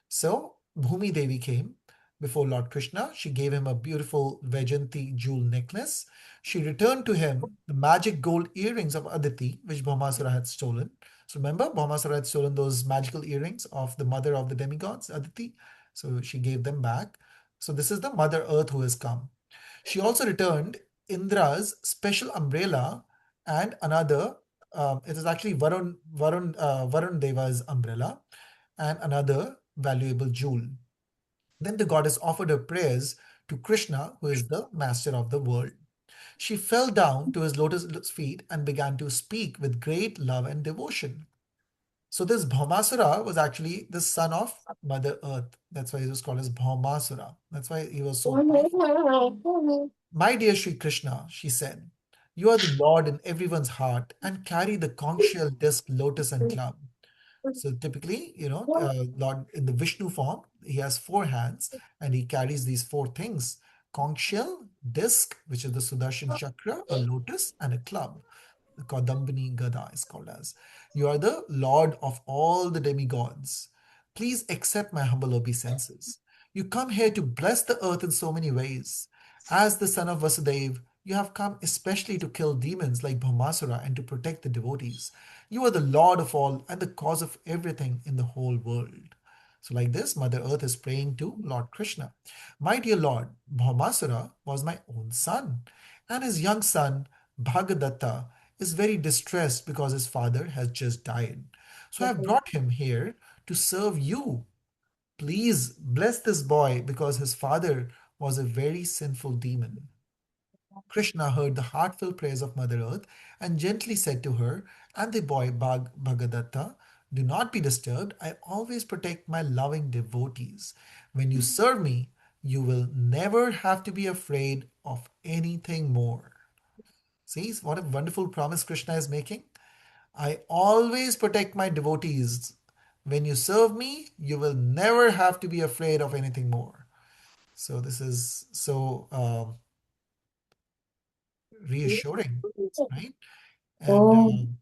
Speaker 1: So Bhumi Devi came before Lord Krishna. She gave him a beautiful Vajanti jewel necklace. She returned to him the magic gold earrings of Aditi, which Bhaumasura had stolen. So remember, Bhaumasura had stolen those magical earrings of the mother of the demigods, Aditi. So she gave them back. So this is the Mother Earth who has come. She also returned Indra's special umbrella and another. It is actually Varun Deva's umbrella and another valuable jewel. Then the goddess offered her prayers to Krishna, who is the master of the world. She fell down to his lotus feet and began to speak with great love and devotion. So this Bhaumasura was actually the son of Mother Earth. That's why he was called as Bhaumasura. That's why he was so powerful. My dear Sri Krishna, she said, you are the Lord in everyone's heart and carry the conch shell, disc, lotus, and club. So typically, Lord in the Vishnu form, he has 4 hands and he carries these 4 things: conch shell, disc, which is the Sudarshan chakra, a lotus, and a club. The Kadambini Gada is called as. You are the Lord of all the demigods. Please accept my humble obeisances. You come here to bless the earth in so many ways. As the son of Vasudeva, you have come especially to kill demons like Bhaumasura and to protect the devotees. You are the Lord of all and the cause of everything in the whole world. So, like this, Mother Earth is praying to Lord Krishna. My dear Lord, Bhaumasura was my own son, and his young son, Bhagadatta, is very distressed because his father has just died. So, I have brought him here to serve you. Please bless this boy because his father was a very sinful demon. Krishna heard the heartfelt prayers of Mother Earth and gently said to her and the boy Bhagadatta, do not be disturbed. I always protect my loving devotees. When you serve me, you will never have to be afraid of anything more. See what a wonderful promise Krishna is making? I always protect my devotees. When you serve me, you will never have to be afraid of anything more. So, this is so reassuring, right? And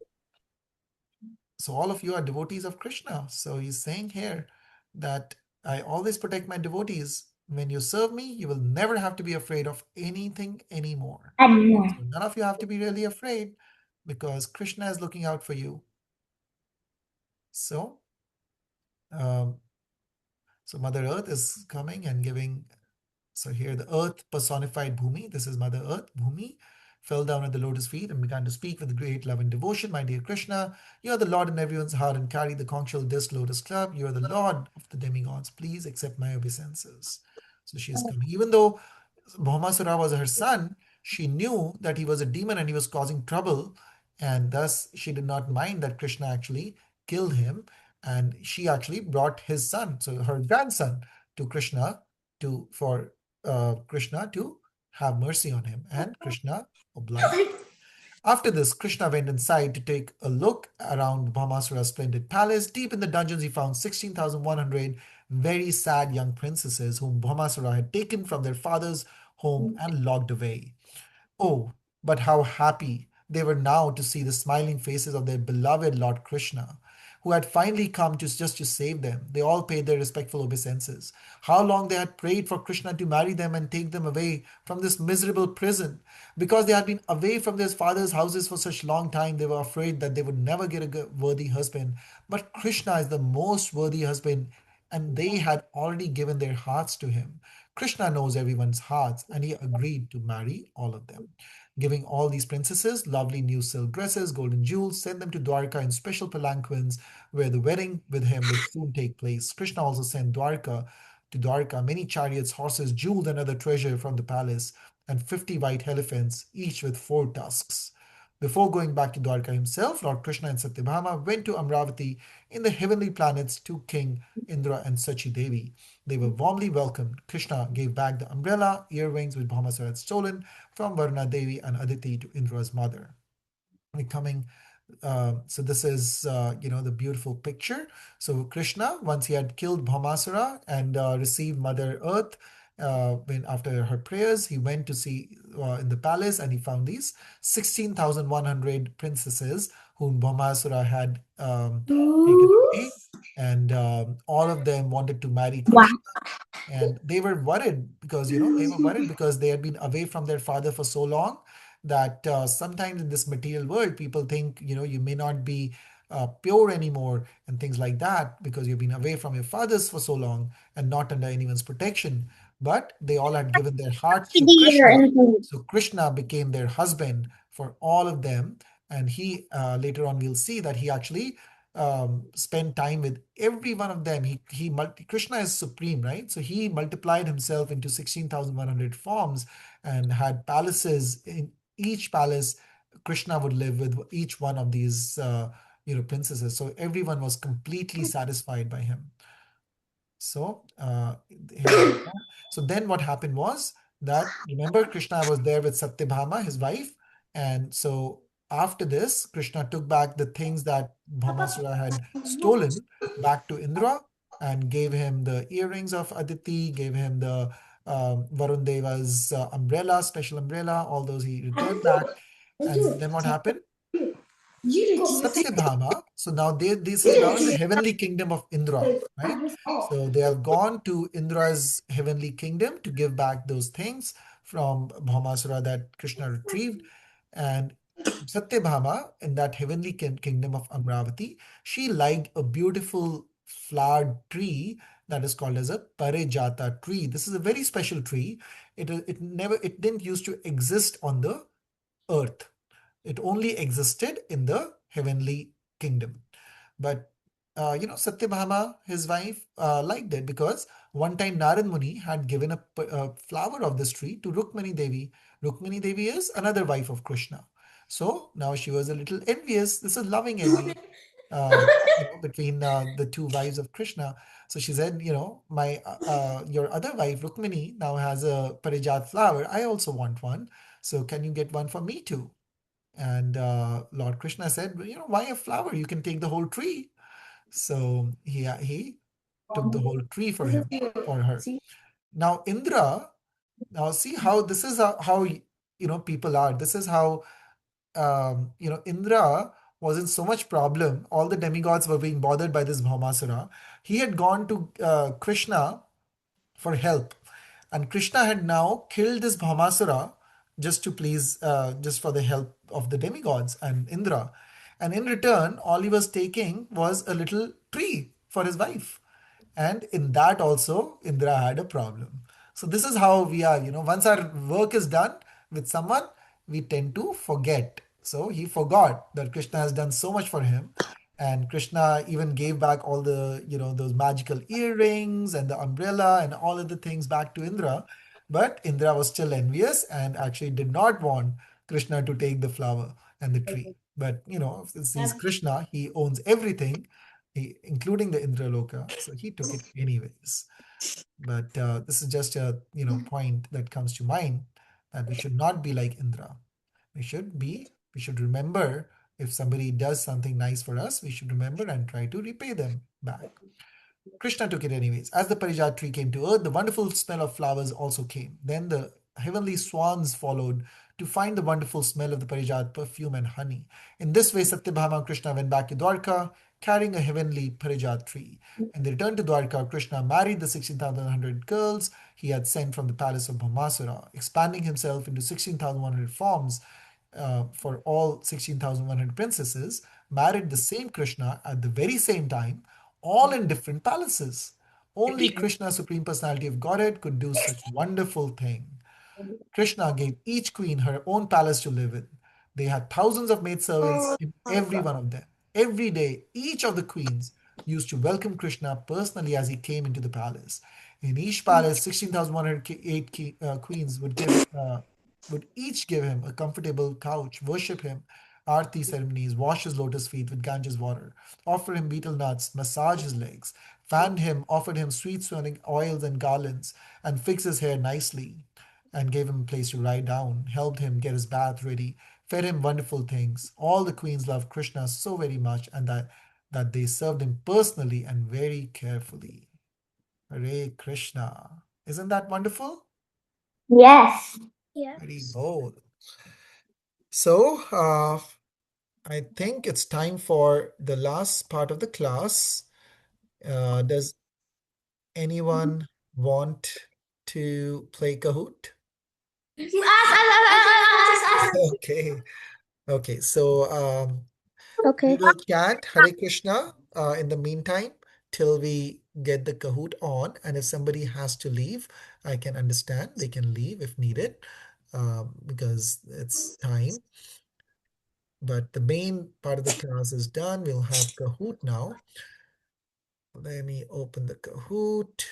Speaker 1: so all of you are devotees of Krishna. So he's saying here that I always protect my devotees. When you serve me, you will never have to be afraid of anything anymore. So none of you have to be really afraid because Krishna is looking out for you. So, um, so Mother Earth is coming and giving. So here the earth personified Bhumi, this is Mother Earth, Bhumi, fell down at the lotus feet and began to speak with great love and devotion. My dear Krishna, you are the Lord in everyone's heart and carry the conch shell disc lotus club. You are the Lord of the demigods. Please accept my obeisances. So she is coming. Even though Bhaumasura was her son, she knew that he was a demon and he was causing trouble, and thus she did not mind that Krishna actually killed him, and she actually brought his son, so her grandson, to Krishna to for Krishna to have mercy on him, and Krishna obliged. After this, Krishna went inside to take a look around Bhaumasura's splendid palace. Deep in the dungeons, he found 16,100 very sad young princesses whom Bhaumasura had taken from their father's home and locked away. Oh, but how happy they were now to see the smiling faces of their beloved Lord Krishna, who had finally come to just to save them. They all paid their respectful obeisances. How long they had prayed for Krishna to marry them and take them away from this miserable prison. Because they had been away from their father's houses for such long time, they were afraid that they would never get a worthy husband. But Krishna is the most worthy husband, and they had already given their hearts to him. Krishna knows everyone's hearts, and he agreed to marry all of them. Giving all these princesses lovely new silk dresses, golden jewels, sent them to Dwarka in special palanquins, where the wedding with him would soon take place. Krishna also sent to Dwarka many chariots, horses, jewels, and other treasure from the palace, and 50 white elephants, each with 4 tusks. Before going back to Dwarka himself, Lord Krishna and Satyabhama went to Amravati in the heavenly planets to King Indra and Sachi Devi. They were warmly welcomed. Krishna gave back the umbrella, earrings which Bhaumasura had stolen from Varuna Devi and Aditi to Indra's mother. Coming so this is the beautiful picture. So Krishna, once he had killed Bhaumasura and received Mother Earth, when after her prayers, he went to see in the palace and he found these 16,100 princesses whom Bhaumasura had taken away, and all of them wanted to marry Krishna, and they were worried because they had been away from their father for so long that sometimes in this material world people think you may not be pure anymore and things like that because you've been away from your fathers for so long and not under anyone's protection, but they all had given their hearts to Krishna, so Krishna became their husband for all of them, and he later on we'll see that he actually spend time with every one of them. Krishna is supreme, right? So he multiplied himself into 16,100 forms and had palaces. In each palace, Krishna would live with each one of these, princesses. So everyone was completely satisfied by him. So here we go. So then what happened was that, remember, Krishna was there with Satyabhama, his wife. And so after this, Krishna took back the things that Bhaumasura had stolen back to Indra and gave him the earrings of Aditi, gave him the Varun Deva's umbrella, special umbrella, all those he returned back. And then what happened? Satyabhama. So now this is now in the heavenly kingdom of Indra, right? So they have gone to Indra's heavenly kingdom to give back those things from Bhaumasura that Krishna retrieved. And Satyabhama, in that heavenly kingdom of Amravati, she liked a beautiful flowered tree that is called as a Parijata tree. This is a very special tree. It didn't used to exist on the earth. It only existed in the heavenly kingdom. But Satyabhama, his wife, liked it because one time Narad Muni had given a flower of this tree to Rukmani Devi. Rukmani Devi is another wife of Krishna. So now she was a little envious. This is loving envy, between the two wives of Krishna. So she said, your other wife Rukmini now has a parijat flower. I also want one. So can you get one for me too? And Lord Krishna said, why a flower? You can take the whole tree. So he took the whole tree for her. Now Indra, now see how this is how people are. This is how Indra was in so much problem. All the demigods were being bothered by this Bhaumasura. He had gone to Krishna for help. And Krishna had now killed this Bhaumasura just to please, just for the help of the demigods and Indra. And in return, all he was taking was a little tree for his wife. And in that also, Indra had a problem. So this is how we are, once our work is done with someone, we tend to forget. So he forgot that Krishna has done so much for him. And Krishna even gave back all the, those magical earrings and the umbrella and all of the things back to Indra. But Indra was still envious and actually did not want Krishna to take the flower and the tree. But, since he's Krishna, he owns everything, including the Indraloka. So he took it anyways. But this is just a point that comes to mind, that we should not be like Indra. We should remember, if somebody does something nice for us, we should remember and try to repay them back. Krishna took it anyways. As the Parijat tree came to earth, the wonderful smell of flowers also came. Then the heavenly swans followed to find the wonderful smell of the Parijat perfume and honey. In this way, Satyabhama and Krishna went back to Dwarka, carrying a heavenly Parijat tree. When they returned to Dwarka, Krishna married the 16,100 girls he had sent from the palace of Bhaumasura, expanding himself into 16,100 forms for all 16,100 princesses, married the same Krishna at the very same time, all in different palaces. Only Krishna, Supreme Personality of Godhead, could do such wonderful thing. Krishna gave each queen her own palace to live in. They had thousands of maidservants in every one of them. Every day, each of the queens used to welcome Krishna personally as he came into the palace. In each palace, 16,108 queens would each give him a comfortable couch, worship him, arti ceremonies, wash his lotus feet with Ganges water, offer him betel nuts, massage his legs, fanned him, offered him sweet smelling oils and garlands, and fix his hair nicely, and gave him a place to lie down, helped him get his bath ready, fed him wonderful things. All the queens loved Krishna so very much, and that they served him personally and very carefully. Hare Krishna. Isn't that wonderful?
Speaker 2: Yes.
Speaker 1: Very
Speaker 3: Yes.
Speaker 1: bold. So, I think it's time for the last part of the class. Does anyone want to play Kahoot? Okay. Okay. So, we
Speaker 3: Okay.
Speaker 1: will chat Hare Krishna in the meantime till we get the Kahoot on. And if somebody has to leave, I can understand. They can leave if needed, because it's time. But the main part of the class is done. We'll have Kahoot now. Let me open the Kahoot.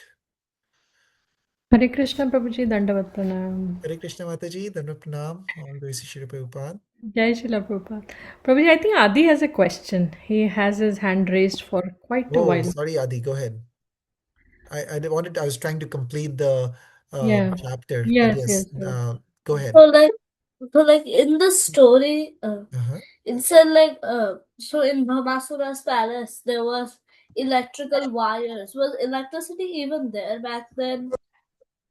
Speaker 7: हरे कृष्ण प्रभु जी दंडवत प्रणाम
Speaker 1: Hare Krishna Mataji, Dhanva Pranam, all the way to Shri Prabhupada.
Speaker 7: जय श्रीला प्रभुपाद प्रभु जी I think Adi has a question. He has his hand raised for quite a
Speaker 1: Oh,
Speaker 7: while.
Speaker 1: sorry, Adi, go ahead. I was trying to complete the
Speaker 7: Yeah.
Speaker 1: chapter, but
Speaker 7: Yes,
Speaker 1: yes,
Speaker 7: yes, yes.
Speaker 1: go ahead.
Speaker 5: So like in the story,
Speaker 1: Uh-huh.
Speaker 5: it said like so in Bhamasura's palace there was electrical wires. Was electricity even there back then?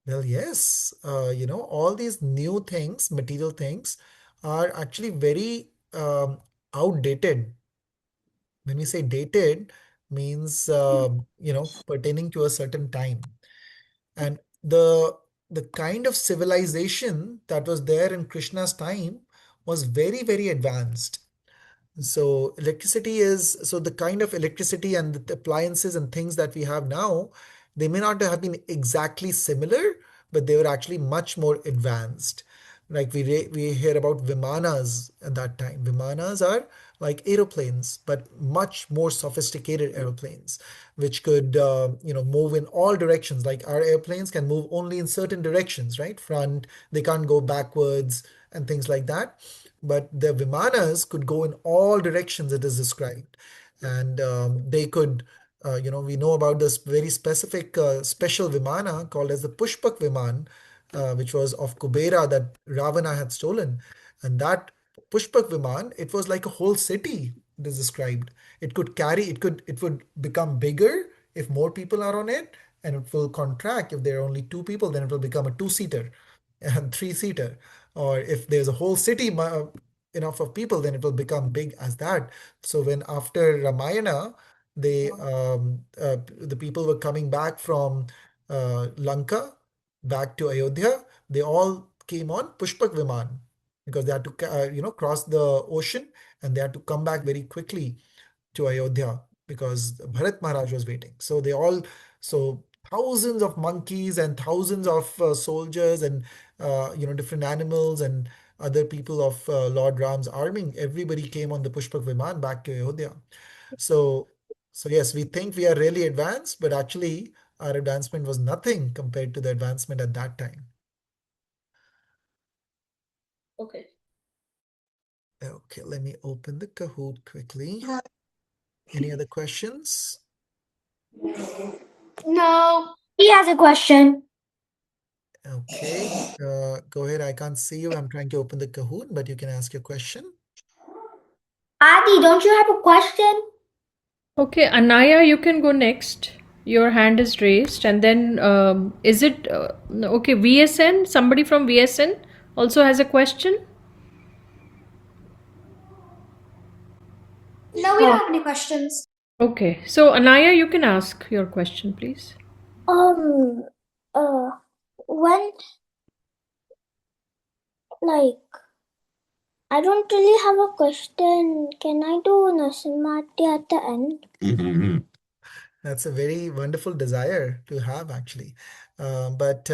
Speaker 1: Well, yes, all these new things, material things, are actually very outdated. When we say dated, means pertaining to a certain time. And the kind of civilization that was there in Krishna's time was very, very advanced. So electricity is so the kind of electricity and the appliances and things that we have now, they may not have been exactly similar, but they were actually much more advanced. Like we hear about vimanas at that time. Vimanas are like aeroplanes, but much more sophisticated aeroplanes, which could move in all directions. Like our airplanes can move only in certain directions, right? Front, they can't go backwards and things like that, but the Vimanas could go in all directions it is described. And they could, we know about this very specific special Vimana called as the Pushpak Viman, which was of Kubera that Ravana had stolen. And that Pushpak Viman, it was like a whole city, it is described. It would become bigger if more people are on it, and it will contract if there are only two people, then it will become a two-seater and three-seater. Or if there's a whole city enough of people, then it will become big as that. So when after Ramayana, the people were coming back from Lanka back to Ayodhya, they all came on Pushpak Viman because they had to cross the ocean, and they had to come back very quickly to Ayodhya because Bharat Maharaj was waiting. So thousands of monkeys and thousands of soldiers and different animals and other people of Lord Ram's army, everybody came on the Pushpak Viman back to Ayodhya. So, so yes, we think we are really advanced, but actually our advancement was nothing compared to the advancement at that time.
Speaker 5: Okay.
Speaker 1: Okay, let me open the Kahoot quickly. Any other questions?
Speaker 2: No. He has a question.
Speaker 1: Okay, go ahead. I can't see you. I'm trying to open the Kahoot, but you can ask your question.
Speaker 2: Adi, don't you have a question?
Speaker 7: Okay, Anaya, you can go next. Your hand is raised, and then is it okay? VSN, somebody from VSN also has a question.
Speaker 2: No, we don't have any questions.
Speaker 7: Okay, so Anaya, you can ask your question, please.
Speaker 3: Um, uh, when, like, I don't really have a question. Can I do Nasimati at the end?
Speaker 1: That's a very wonderful desire to have, actually. But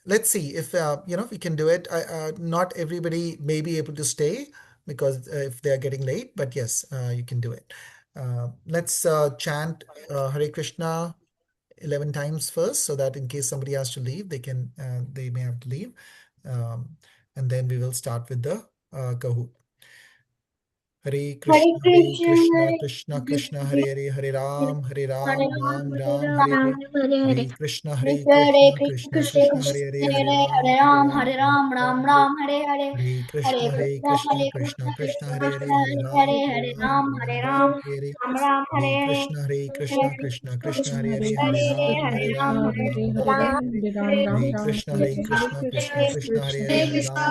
Speaker 1: let's see if we can do it. Not everybody may be able to stay because if they are getting late, but yes, you can do it. Let's chant Hare Krishna 11 times first, so that in case somebody has to leave, they may have to leave, um, and then we will start with the Kahoot. Hare Krishna, Hare Krishna, Krishna Krishna, Hare Hare, Hare Ram, Ram Ram, Hare Hare. Hare Krishna, Hare Krishna, Krishna Krishna, Hare Hare,
Speaker 2: Hare
Speaker 1: Ram
Speaker 2: Ram, Ram
Speaker 1: Hare Hare.
Speaker 2: Ram, Hare Hare.
Speaker 1: Hare Krishna,
Speaker 2: Hare
Speaker 1: Hare
Speaker 2: Krishna,
Speaker 1: Krishna,
Speaker 2: Hare
Speaker 1: Krishna
Speaker 2: Krishna,
Speaker 1: Krishna,
Speaker 2: Krishna
Speaker 1: Hare Hare,
Speaker 2: Krishna,
Speaker 1: Hare
Speaker 2: Hare Hare, Hare Ram, Hare Ram,
Speaker 1: Hare Hare.
Speaker 2: Ram Ram,
Speaker 1: Hare
Speaker 2: Hare Hare.
Speaker 1: Krishna, Hare Krishna,
Speaker 2: Hare
Speaker 1: Krishna Krishna,
Speaker 7: Krishna
Speaker 1: Hare
Speaker 7: Hare
Speaker 1: Hare,
Speaker 2: Hare
Speaker 1: Hare
Speaker 7: Krishna,
Speaker 1: Ram,
Speaker 2: Hare
Speaker 1: Hare
Speaker 7: Krishna
Speaker 2: Ram,
Speaker 1: Ram,
Speaker 2: Hare
Speaker 1: Hare
Speaker 7: Hare
Speaker 1: Ram,
Speaker 7: Hare,
Speaker 1: Hare
Speaker 2: Hare
Speaker 1: Hare.
Speaker 7: Hare Ram, Ram
Speaker 1: Hare
Speaker 7: Ram,
Speaker 1: Krishna,
Speaker 7: Hare
Speaker 1: Hare
Speaker 7: Hare, Hare
Speaker 1: Krishna, Krishna
Speaker 7: Krishna,
Speaker 1: Krishna, Hare
Speaker 7: Krishna
Speaker 1: Hare, Hare
Speaker 7: Krishna,
Speaker 1: Ram,
Speaker 7: Hare
Speaker 1: Hare
Speaker 7: Hare,
Speaker 1: Ram,
Speaker 2: Ram,
Speaker 1: Ram
Speaker 2: Hare
Speaker 1: Ram, Hare Hare.
Speaker 2: Ram,
Speaker 7: Hare Ram, Ram
Speaker 1: Hare
Speaker 7: Ram,
Speaker 1: Krishna,
Speaker 7: Hare
Speaker 1: Hare
Speaker 7: Krishna,
Speaker 1: Krishna,
Speaker 2: Ram,
Speaker 1: Krishna
Speaker 2: Hare
Speaker 1: Krishna, Hare Hare, Hare
Speaker 7: Ram,
Speaker 1: Ram, Hare
Speaker 7: Hare
Speaker 1: Ram,
Speaker 7: Hare,
Speaker 1: Ram Ram.
Speaker 7: Hare Ram, Ram Ram,
Speaker 1: Hare
Speaker 7: Hare
Speaker 1: Krishna,
Speaker 7: Hare,
Speaker 1: Hare Krishna,
Speaker 7: Hare
Speaker 1: Krishna
Speaker 7: Krishna,
Speaker 1: Krishna,
Speaker 7: Hare
Speaker 1: Hare
Speaker 7: Krishna,
Speaker 1: Hare, Hare
Speaker 7: Krishna
Speaker 1: Ram,
Speaker 2: Hare
Speaker 1: Hare
Speaker 7: Krishna,
Speaker 2: Krishna,
Speaker 1: Ram,
Speaker 7: Hare
Speaker 2: Hare
Speaker 1: Ram
Speaker 7: Hare,
Speaker 1: Ram,
Speaker 2: Krishna,
Speaker 1: Hare Hare.
Speaker 2: Hare
Speaker 1: Hare
Speaker 2: Krishna,
Speaker 1: Krishna,
Speaker 2: Hare
Speaker 1: Hare
Speaker 2: Hare
Speaker 1: Krishna,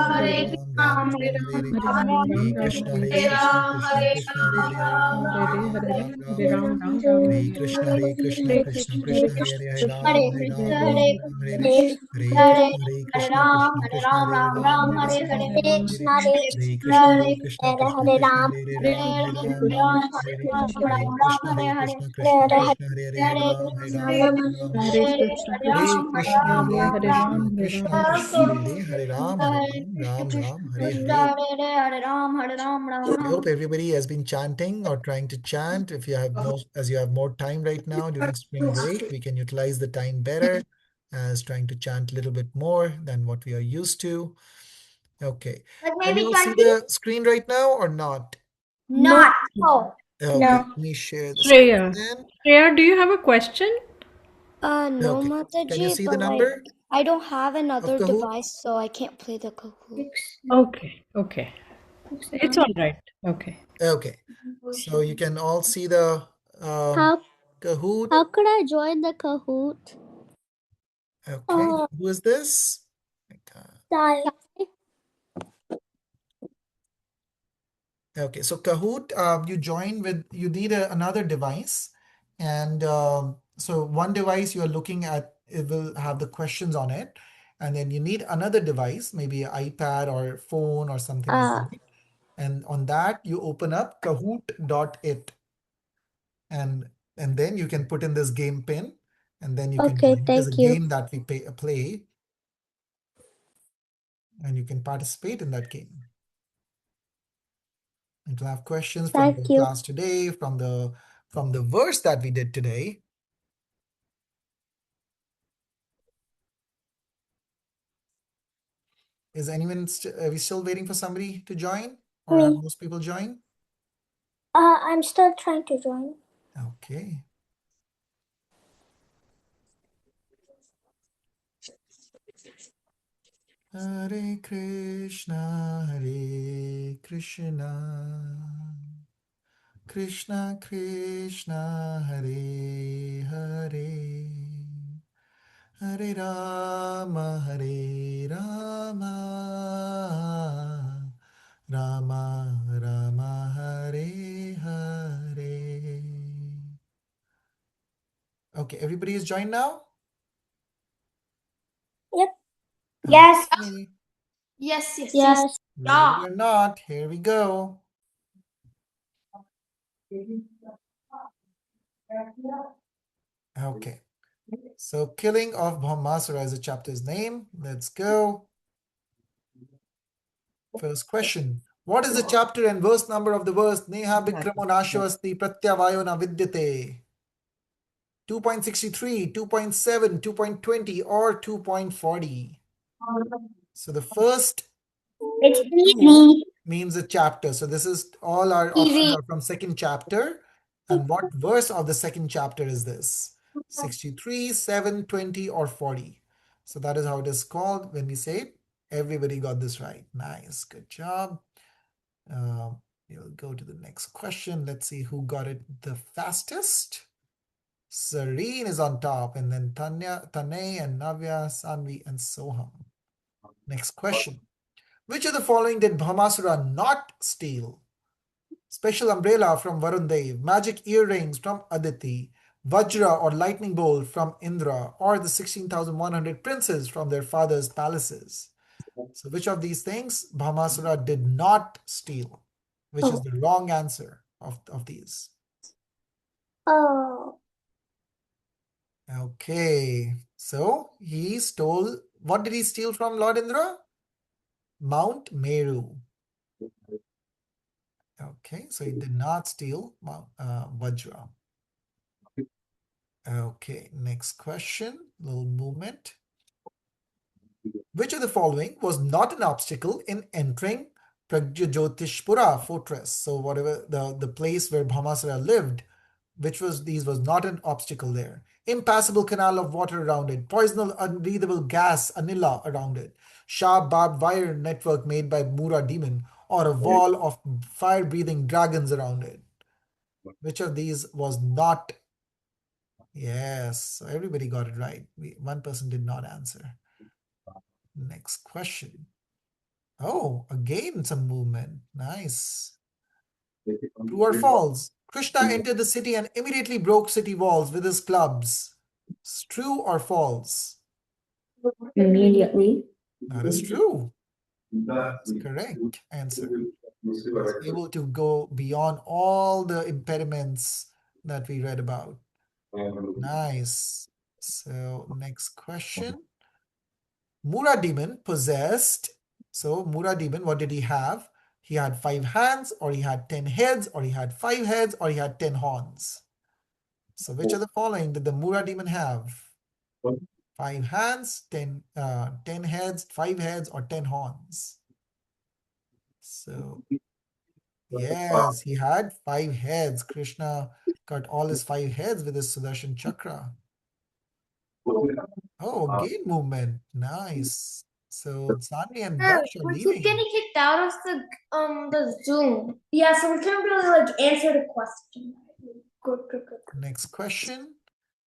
Speaker 2: Ram,
Speaker 1: Krishna
Speaker 2: Hare
Speaker 1: Krishna,
Speaker 2: Ram,
Speaker 1: Hare
Speaker 2: Ram
Speaker 1: Ram,
Speaker 2: Ram,
Speaker 1: Hare
Speaker 2: Hare
Speaker 1: Ram,
Speaker 2: Hare.
Speaker 1: Hare
Speaker 7: Hare
Speaker 1: Hare.
Speaker 3: Krishna, Hare
Speaker 1: Hare
Speaker 2: Krishna,
Speaker 1: Krishna,
Speaker 3: Krishna,
Speaker 1: Hare
Speaker 2: Hare
Speaker 1: Krishna,
Speaker 3: Hare
Speaker 1: Krishna
Speaker 3: Hare
Speaker 1: Krishna,
Speaker 3: Ram,
Speaker 1: Hare Hare
Speaker 3: Hare
Speaker 1: Ram,
Speaker 2: Hare
Speaker 1: Hare
Speaker 3: Hare
Speaker 1: Ram, Ram
Speaker 2: Ram,
Speaker 1: Ram,
Speaker 2: Hare
Speaker 1: Hare Hare.
Speaker 2: Ram,
Speaker 1: Hare
Speaker 2: Ram Ram,
Speaker 1: Krishna,
Speaker 2: Hare
Speaker 1: Hare
Speaker 2: Hare.
Speaker 1: Krishna, Krishna
Speaker 3: Hare
Speaker 1: Krishna, Hare Hare, Hare
Speaker 2: Hare
Speaker 1: Ram, Hare
Speaker 2: Krishna,
Speaker 1: Ram,
Speaker 2: Hare
Speaker 1: Hare Ram,
Speaker 2: Krishna,
Speaker 1: Hare
Speaker 7: Hare
Speaker 1: Hare.
Speaker 7: Krishna,
Speaker 1: Hare
Speaker 7: Krishna
Speaker 2: Hare
Speaker 1: Krishna,
Speaker 7: Krishna,
Speaker 2: Ram,
Speaker 7: Hare
Speaker 1: Hare
Speaker 2: Ram
Speaker 7: Hare
Speaker 2: Ram.
Speaker 1: Krishna,
Speaker 7: Ram, Hare Ram,
Speaker 1: Krishna
Speaker 2: Hare
Speaker 1: Krishna,
Speaker 7: Krishna.
Speaker 1: Hare Hare, Hare Ram, Hare Ram, Ram Ram, Hare Hare.
Speaker 2: Hare Ram, Hare Ram,
Speaker 1: I
Speaker 2: Ram.
Speaker 1: hope everybody has been chanting or trying to chant. If you have as you have more time right now during spring break, we can utilize the time better as trying to chant a little bit more than what we are used to. Okay.
Speaker 2: Like
Speaker 1: Can you
Speaker 2: maybe
Speaker 1: all see
Speaker 2: 20?
Speaker 1: the screen right now or not?
Speaker 7: No.
Speaker 2: Not. Oh.
Speaker 1: Okay,
Speaker 3: No.
Speaker 1: let me share the screen
Speaker 7: Shreya.
Speaker 1: then.
Speaker 7: Shreya, do you have a question?
Speaker 4: No,
Speaker 1: Okay. Can you
Speaker 4: Mataji,
Speaker 1: see the
Speaker 4: but like
Speaker 1: number
Speaker 4: I don't have
Speaker 1: of
Speaker 4: another
Speaker 1: Kahoot?
Speaker 4: device, so I can't play the Kahoot.
Speaker 7: Okay, okay. It's all right. Okay.
Speaker 1: Okay. So you can all see the
Speaker 3: How
Speaker 1: Kahoot.
Speaker 3: how could I join the Kahoot?
Speaker 1: Okay. Who is this?
Speaker 3: Sai.
Speaker 1: Okay, so Kahoot, you join with, you need another device. And so one device you're looking at, it will have the questions on it. And then you need another device, maybe an iPad or phone or something like
Speaker 3: Uh,
Speaker 1: that. And on that, you open up kahoot.it. And then you can put in this game pin, and then you can
Speaker 3: Okay,
Speaker 1: join. It is a
Speaker 3: thank you.
Speaker 1: game that we play, and you can participate in that game. And to have questions from the
Speaker 3: Thank you.
Speaker 1: class today, from the verse that we did today. Is anyone are we still waiting for somebody to join, or have
Speaker 3: Me.
Speaker 1: most people joined?
Speaker 3: I'm still trying to join.
Speaker 1: Okay. Hare Krishna, Hare Krishna, Krishna Krishna, Hare Hare, Hare Rama, Hare Rama, Rama Rama, Hare Hare. Okay, everybody is joined now?
Speaker 3: Yep.
Speaker 2: Yes.
Speaker 1: Okay.
Speaker 5: Yes.
Speaker 3: Yes.
Speaker 1: Ready or not, here we go. Okay. So killing of Bhaumasura is the chapter's name. Let's go. First question. What is the chapter and verse number of the verse Neha Bikramo Nashvasti Pratyavayo na Vidyate? 2.63, 2.7, 2.20, or 2.40? So the first
Speaker 2: It's
Speaker 1: two
Speaker 2: easy.
Speaker 1: means a chapter. So this is all our options are from second chapter. And what verse of the second chapter is this? 63, 7, 20, or 40? So that is how it is called when we say it. Everybody got this right. Nice. Good job. We'll go to the next question. Let's see who got it the fastest. Serene is on top, and then Tanya, Tanay, and Navya, Sanvi, and Soham. Next question. Which of the following did Bhaumasura not steal? Special umbrella from Varun Dev, magic earrings from Aditi, Vajra or lightning bolt from Indra, or the 16,100 princes from their father's palaces. So which of these things Bhaumasura did not steal? Which is the wrong answer of these?
Speaker 3: Oh.
Speaker 1: Okay, so he stole, what did he steal from Lord Indra? Mount Meru. Okay, so he did not steal Vajra. Okay, next question, little movement. Which of the following was not an obstacle in entering Pragjyotishpura fortress? So whatever the place where Bhaumasura lived, these was not an obstacle there. Impassable canal of water around it, poisonal unbreathable gas, anila around it, sharp barbed wire network made by Mura demon, or a wall of fire-breathing dragons around it. Which of these was not? Yes, so everybody got it right. One person did not answer. Next question. Oh, again some movement. Nice. True or false? Krishna entered the city and immediately broke city walls with his clubs. True or false?
Speaker 2: Immediately.
Speaker 1: That is true. That's correct answer. He's able to go beyond all the impediments that we read about. Nice. So next question. Mura demon possessed. So Mura demon, what did he have? He had 5 hands, or he had 10 heads, or he had 5 heads, or he had 10 horns. So which of the following did the Mura demon have? 5 hands, 10 heads, 5 heads, or 10 horns? So yes, he had 5 heads. Krishna cut all his 5 heads with his Sudarshan Chakra. Oh, gain movement. Nice. So Sani and Daksh are
Speaker 5: We keep getting
Speaker 1: leading.
Speaker 5: kicked out of the Zoom. Yeah, so we can't really answer the question. Good.
Speaker 1: Next question.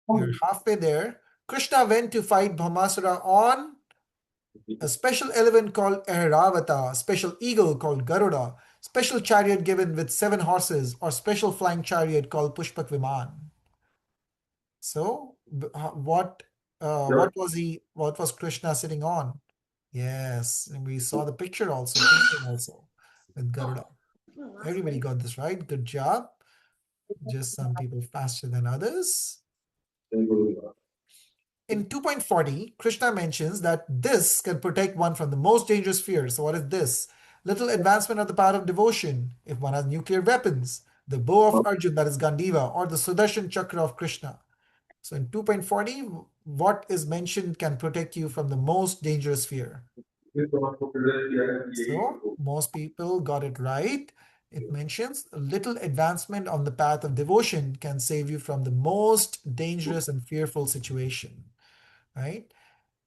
Speaker 1: You're halfway there. Krishna went to fight Bhaumasura on a special elephant called Airavata, a special eagle called Garuda, special chariot given with 7 horses, or special flying chariot called Pushpak Viman. So, what was Krishna sitting on? Yes, and we saw the picture also, painting also with Garuda. Everybody got this right. Good job. Just some people faster than others. In 2.40, Krishna mentions that this can protect one from the most dangerous fears. So, what is this? Little advancement on the path of devotion. If one has nuclear weapons, the bow of Arjun, that is Gandiva, or the Sudarshan Chakra of Krishna. So, in 2.40, what is mentioned can protect you from the most dangerous fear. So, most people got it right. It mentions a little advancement on the path of devotion can save you from the most dangerous and fearful situation, right?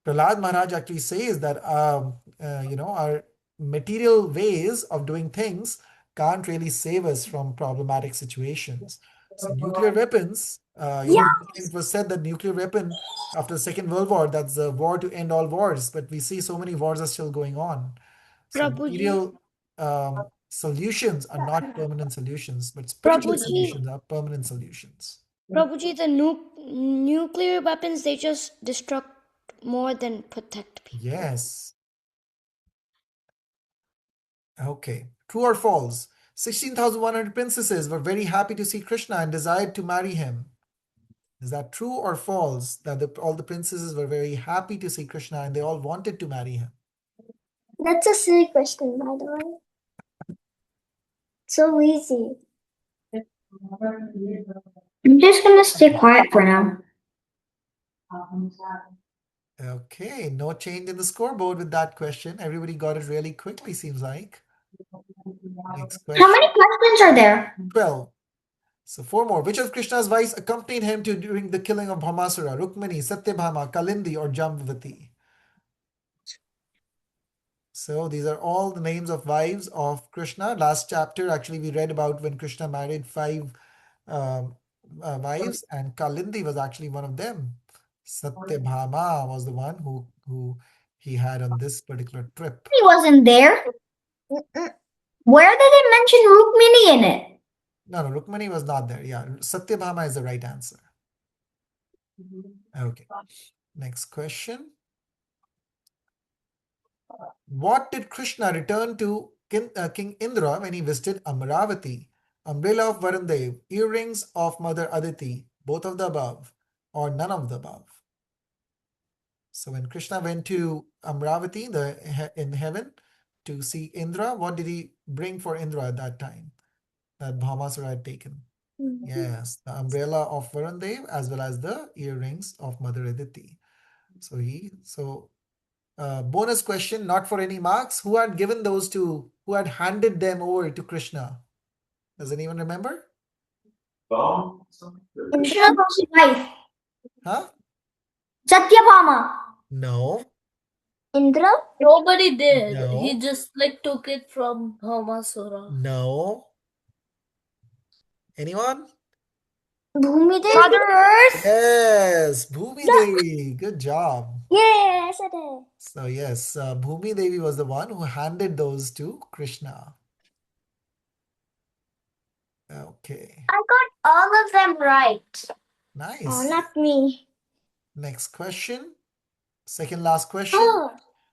Speaker 1: Prahlad Maharaj actually says that our material ways of doing things can't really save us from problematic situations. So nuclear weapons, it was said that nuclear weapon after the Second World War, that's the war to end all wars, but we see so many wars are still going on. So
Speaker 4: Prabhuji,
Speaker 1: material solutions are not permanent solutions, but spiritual
Speaker 4: Prabhuji,
Speaker 1: solutions are permanent solutions.
Speaker 4: Prabhuji, the nuclear weapons, they just destruct more than protect people.
Speaker 1: Yes. Okay. True or false? 16,100 princesses were very happy to see Krishna and desired to marry him. Is that true or false? That all the princesses were very happy to see Krishna and they all wanted to marry him.
Speaker 3: That's a silly question, by the way. So easy. I'm just gonna stay quiet for now.
Speaker 1: Okay, no change in the scoreboard with that question. Everybody got it really quickly, seems like. Next
Speaker 3: How
Speaker 1: question.
Speaker 3: many questions are there?
Speaker 1: 12. So four more. Which of Krishna's wives accompanied him during the killing of Bhaumasura? Rukmini, Satyabhama, Kalindi, or Jambavati? So these are all the names of wives of Krishna. Last chapter, actually, we read about when Krishna married five um, wives, and Kalindi was actually one of them. Satyabhama was the one who he had on this particular trip.
Speaker 3: He wasn't there. Where did they mention Rukmini in it?
Speaker 1: No, Rukmani was not there. Yeah, Satyabhama is the right answer. Okay. Next question. What did Krishna return to King Indra when he visited Amravati? Umbrella of Varandev, earrings of Mother Aditi, both of the above, or none of the above. So when Krishna went to Amravati, in heaven, to see Indra, what did he bring for Indra at that time that Bhaumasura had taken? Yes, the umbrella of Varandev as well as the earrings of Mother Aditi. So bonus question, not for any marks. Who had given those to, who had handed them over to Krishna? Does anyone remember?
Speaker 3: Krishna's wife.
Speaker 1: Huh?
Speaker 3: Satyabhama.
Speaker 1: No,
Speaker 3: Indra?
Speaker 5: Nobody did. He
Speaker 1: no,
Speaker 5: just took it from Bhaumasura.
Speaker 1: no. Anyone?
Speaker 3: Bhumi Devi?
Speaker 2: Mother Earth?
Speaker 1: Yes, Bhumi Devi. Good job.
Speaker 3: Yes, I did.
Speaker 1: So yes, Bhumi Devi was the one who handed those to Krishna. Okay,
Speaker 3: I got all of them right.
Speaker 1: nice.
Speaker 3: Oh, not me.
Speaker 1: Next question. Second last question.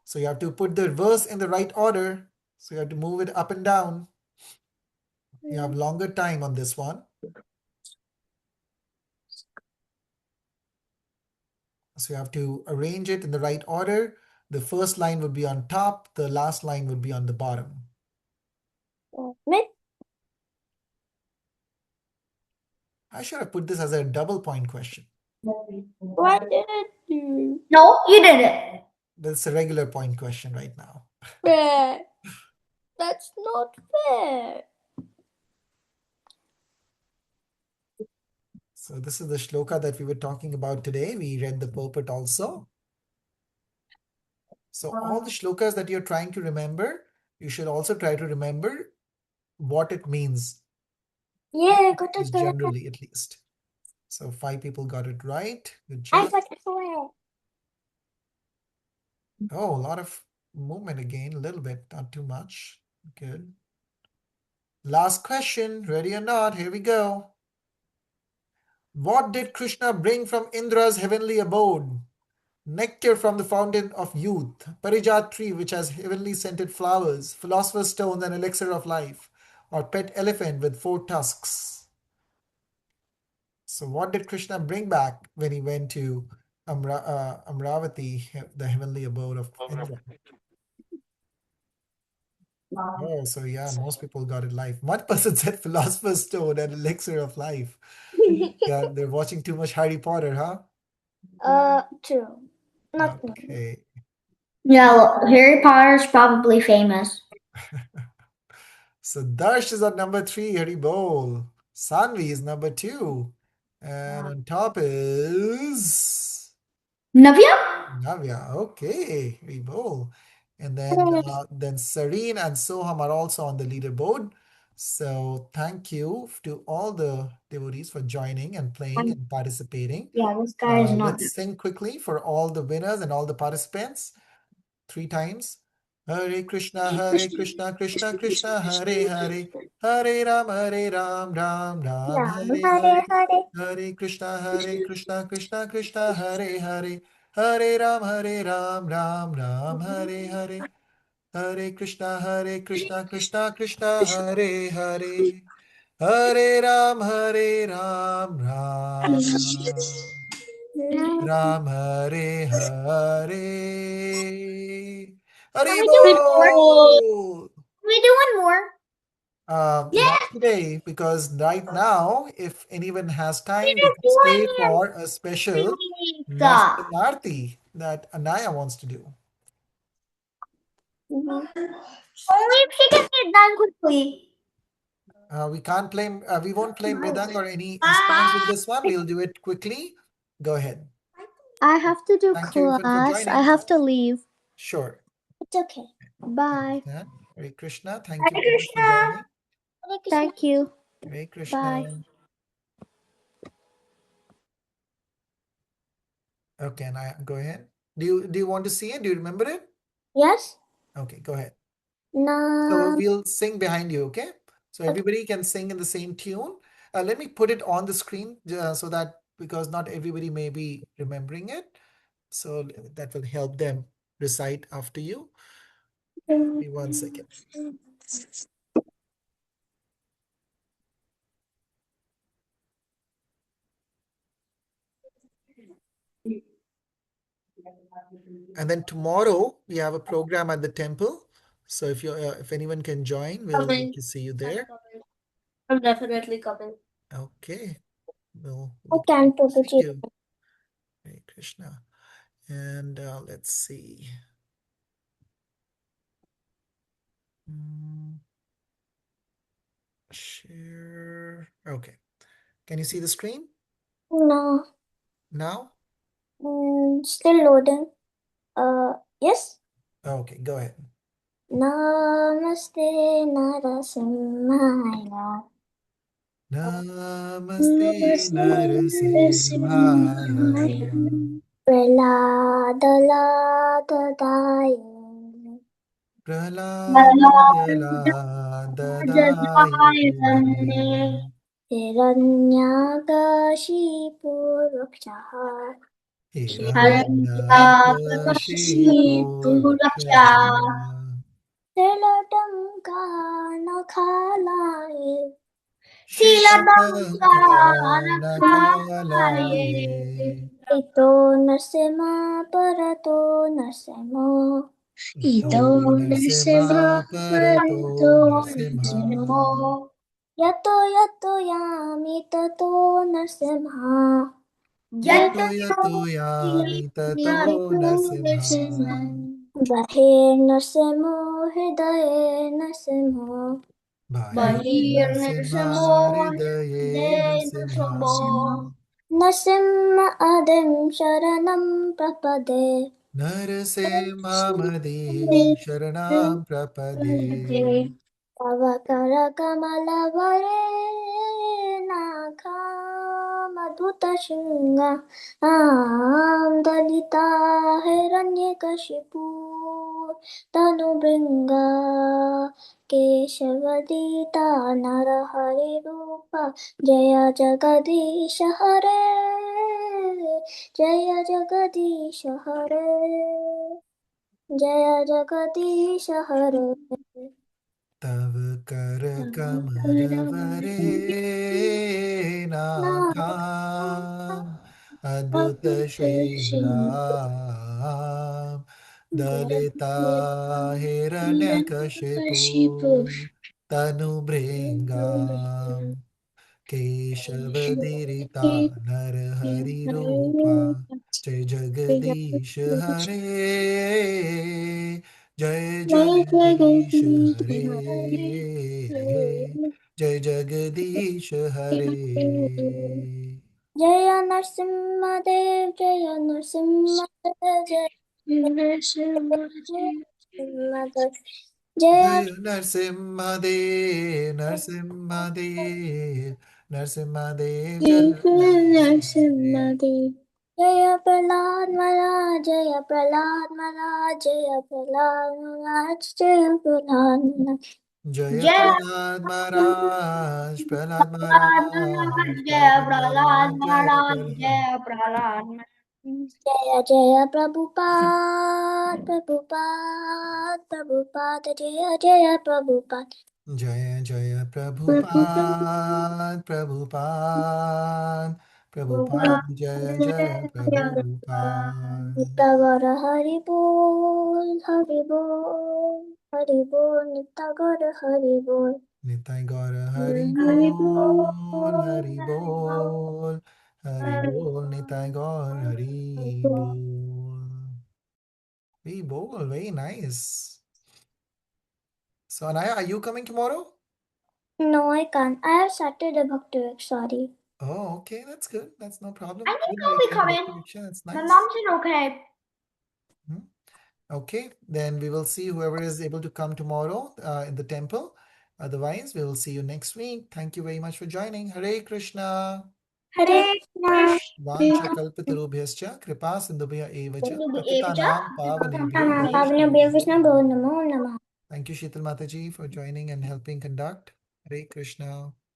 Speaker 1: So you have to put the verse in the right order. So you have to move it up and down. You have longer time on this one. So you have to arrange it in the right order. The first line would be on top. The last line would be on the bottom. I should have put this as a double point question.
Speaker 3: Why didn't you? No, you didn't.
Speaker 1: But it's a regular point question right now.
Speaker 3: That's not fair.
Speaker 1: So this is the shloka that we were talking about today. We read the purport also. So all the shlokas that you're trying to remember, you should also try to remember what it means.
Speaker 3: Yeah, got it
Speaker 1: Generally, at least. So 5 people got it right. Good
Speaker 3: I
Speaker 1: job.
Speaker 3: got it right.
Speaker 1: Oh, a lot of movement again, a little bit, not too much. Good. Last question, ready or not, here we go. What did Krishna bring from Indra's heavenly abode? Nectar from the fountain of youth, Parijat tree which has heavenly scented flowers, philosopher's stone and elixir of life, or pet elephant with 4 tusks. So what did Krishna bring back when he went to Amravati, the heavenly abode of Indra? Oh, so yeah, most people got it live. One person said philosopher's stone and elixir of life. Yeah, they're watching too much Harry Potter, huh?
Speaker 3: True. Not me.
Speaker 1: Okay.
Speaker 2: Yeah, well, Harry Potter's probably famous.
Speaker 1: So Darsh is at number 3, Hari Bol. Sanvi is number 2. And on top is
Speaker 2: Navya?
Speaker 1: Navya. Okay, Hari Bol. And then Sareen and Soham are also on the leaderboard. So thank you to all the devotees for joining and playing and participating.
Speaker 2: Yeah, this guy is not.
Speaker 1: Let's sing quickly for all the winners and all the participants 3 times. Hare Krishna, Krishna Krishna, Hare Hare, Hare Ram, Ram Ram, Hare Hare. Hare Krishna, Krishna Krishna, Hare Hare, Hare Ram, Ram Ram, Hare Hare. Hare Krishna, Krishna Krishna, Hare Hare, Hare Ram, Ram Ram, Hare Hare.
Speaker 2: Can we do one more?
Speaker 1: Haribol!
Speaker 2: Can we do one more?
Speaker 1: Not today, because right now, if anyone has time, we can stay for a special National Aarti that Anaya wants to do.
Speaker 2: Only if she can get done quickly.
Speaker 1: We can't play, we won't play Mridang or any instruments in this one. We'll do it quickly. Go ahead.
Speaker 6: I have to do
Speaker 1: Thank you, everyone, for
Speaker 6: class. I
Speaker 1: joining.
Speaker 6: have to leave.
Speaker 1: Sure.
Speaker 3: It's okay.
Speaker 6: Bye.
Speaker 1: Hare Krishna. Thank you very much for joining.
Speaker 6: Thank you.
Speaker 1: Hare Krishna.
Speaker 6: Bye.
Speaker 1: Okay, and I go ahead. Do you want to see it? Do you remember it?
Speaker 3: Yes?
Speaker 1: Okay, go ahead.
Speaker 3: No.
Speaker 1: So we'll sing behind you, okay? So everybody can sing in the same tune. Let me put it on the screen so that because not everybody may be remembering it. So that will help them recite after you. Give me 1 second. And then tomorrow we have a program at the temple. So if anyone can join, we'll
Speaker 5: Coming.
Speaker 1: get to see you there.
Speaker 5: I'm definitely coming.
Speaker 1: Okay. We'll
Speaker 3: I
Speaker 1: look
Speaker 3: can't
Speaker 1: forward to
Speaker 3: put
Speaker 1: see
Speaker 3: it.
Speaker 1: you. Hare Krishna. And let's see. Share. Okay. Can you see the screen
Speaker 3: No.
Speaker 1: now?
Speaker 3: Still loading. Yes?
Speaker 1: Okay, go ahead.
Speaker 3: Namaste Narasimhaya.
Speaker 1: Namaste Narasimhaya.
Speaker 3: Praladaladaye.
Speaker 1: Praladadadayane.
Speaker 3: Hiranyakashipu
Speaker 1: Hiranyakashipu.
Speaker 3: Tilatamkanakalaye.
Speaker 1: Shilatankanakalaye.
Speaker 3: Ito nasema parato nasema.
Speaker 1: Ito Narasimha Parato Narasimha.
Speaker 3: Yato yato yami tato nasema.
Speaker 1: Yato yato yami tato Narasimha.
Speaker 3: Bahe nasemo hridaye nasemo.
Speaker 1: Bahir Narasimha Hridaye Narasimha.
Speaker 3: Nasimha adem sharanam prapade.
Speaker 1: Narasimha Madhim Sharanam Prapade.
Speaker 3: Avakara kamala vare nakha madhuta shinga dalita hiranyakashipu tanu bringa keshavadita narahari rupa jaya jagadisha hare jaya jagadisha hare jaya jagadisha hare.
Speaker 1: तव कर कमल वरे नाथा अद्भुत श्रीराम दलिता हिरण्यकशिपु तनु भृङ्गाम् केशवदिरिता नरहरिरूपा जय जगदीश हरे जय जगदीश हरे जय जगदीश हरे
Speaker 3: जय नरसिंहदेव जय नरसिंहदेव जय नरसिंहदेव जय
Speaker 1: जय नरसिंहदेव नरसिंहदेव नरसिंहदेव जय नरसिंहदेव
Speaker 3: जय प्रहलाद महाराज जय प्रहलाद महाराज जय प्रहलाद महाराज जय प्रहलाद महाराज
Speaker 1: जय
Speaker 2: जय
Speaker 1: प्रहलाद महाराज प्रहलाद महाराज जय
Speaker 2: जय प्रहलाद
Speaker 1: प्रहलाद जय
Speaker 2: महाराज
Speaker 1: प्रहलाद
Speaker 2: जय प्रहलाद
Speaker 3: जय जय प्रभुपाद प्रभुपाद प्रभुपाद जय जय प्रभुपाद
Speaker 1: जय जय प्रभुपाद प्रभुपाद प्रभुपाद जय जय प्रभुपाद
Speaker 3: नित्य गौर हरि बोल हरि बोल हरि बोल नित्य गौर हरि बोल
Speaker 1: निताय गौर हरि
Speaker 3: हरि
Speaker 1: बोल हरि
Speaker 3: बोल
Speaker 1: बोल हरि बोल निताय गौर हरि बोल very nice. So Anaya, are you coming tomorrow?
Speaker 3: No, I can't. I have started a Bhakti, sorry.
Speaker 1: Oh, okay, that's good. That's no problem.
Speaker 2: I think
Speaker 1: Good,
Speaker 2: I'll
Speaker 1: you're
Speaker 2: be
Speaker 1: doing
Speaker 2: coming.
Speaker 1: Bhakti Viksha. That's
Speaker 2: My
Speaker 1: nice.
Speaker 2: mom said okay.
Speaker 1: Okay, then we will see whoever is able to come tomorrow in the temple. Otherwise, we will see you next week. Thank you very much for joining. Hare Krishna.
Speaker 3: Hare Krishna.
Speaker 1: वाञ्छकल्पतरुभ्यश्च कृपा सिन्धुभ्य एव च पतितानां पावनेभ्यो
Speaker 3: Pavane
Speaker 1: वैष्णवेभ्यो
Speaker 3: Krishna Bhavo Namo Namaha.
Speaker 1: Thank you, Sheetal Mataji, for joining and helping conduct. Hare Krishna.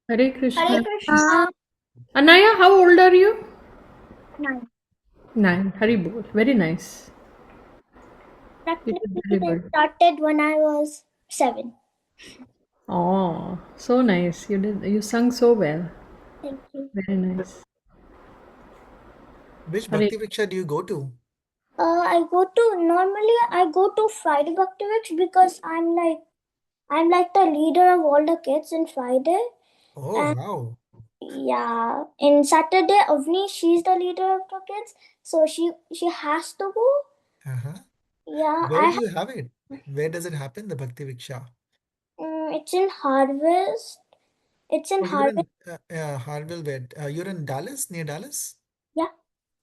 Speaker 7: Hare
Speaker 2: Hare
Speaker 7: Krishna.
Speaker 2: Krishna.
Speaker 7: Anaya, how old are you?
Speaker 3: 9.
Speaker 7: 9. Hari bol. Very nice. You did
Speaker 3: Practically,
Speaker 7: very
Speaker 3: I
Speaker 7: good.
Speaker 3: started when I was 7.
Speaker 7: Oh, so nice. You sung so well.
Speaker 3: Thank you.
Speaker 7: Very nice.
Speaker 1: Which
Speaker 7: Hare.
Speaker 1: Bhakti Viksha do you go to?
Speaker 3: Normally I go to Friday Bhakti because I'm like the leader of all the kids in Friday.
Speaker 1: Oh,
Speaker 3: And
Speaker 1: wow.
Speaker 3: yeah, in Saturday, Avni, she's the leader of the kids, so she has to go.
Speaker 1: Uh-huh.
Speaker 3: Yeah,
Speaker 1: Where do you have it? Where does it happen, the Bhakti Viksha?
Speaker 3: it's in Harvest. It's in
Speaker 1: Oh, you're
Speaker 3: Harvest.
Speaker 1: in Harville, where? You're in Dallas, near Dallas?
Speaker 3: Yeah,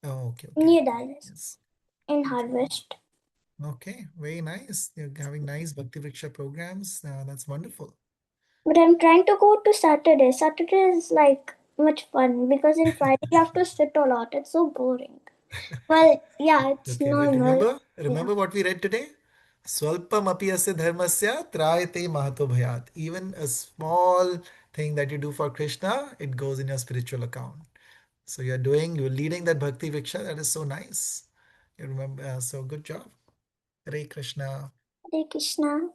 Speaker 1: Oh, okay, okay.
Speaker 3: near Dallas
Speaker 1: Yes.
Speaker 3: in Harvest.
Speaker 1: Okay, very nice. You're having nice Bhakti Viksha programs. That's wonderful.
Speaker 3: But I'm trying to go to Saturday. Saturday is like much fun because in Friday you have to sit a lot. It's so boring. Well, yeah, it's
Speaker 1: Okay, but
Speaker 3: normal.
Speaker 1: remember what we read today? Swalpam api asya dharmasya trayate mahato bhayat. Even a small thing that you do for Krishna, it goes in your spiritual account. So you're leading that Bhakti Viksha. That is so nice. You remember, so good job. Hare Krishna.
Speaker 3: Hare Krishna.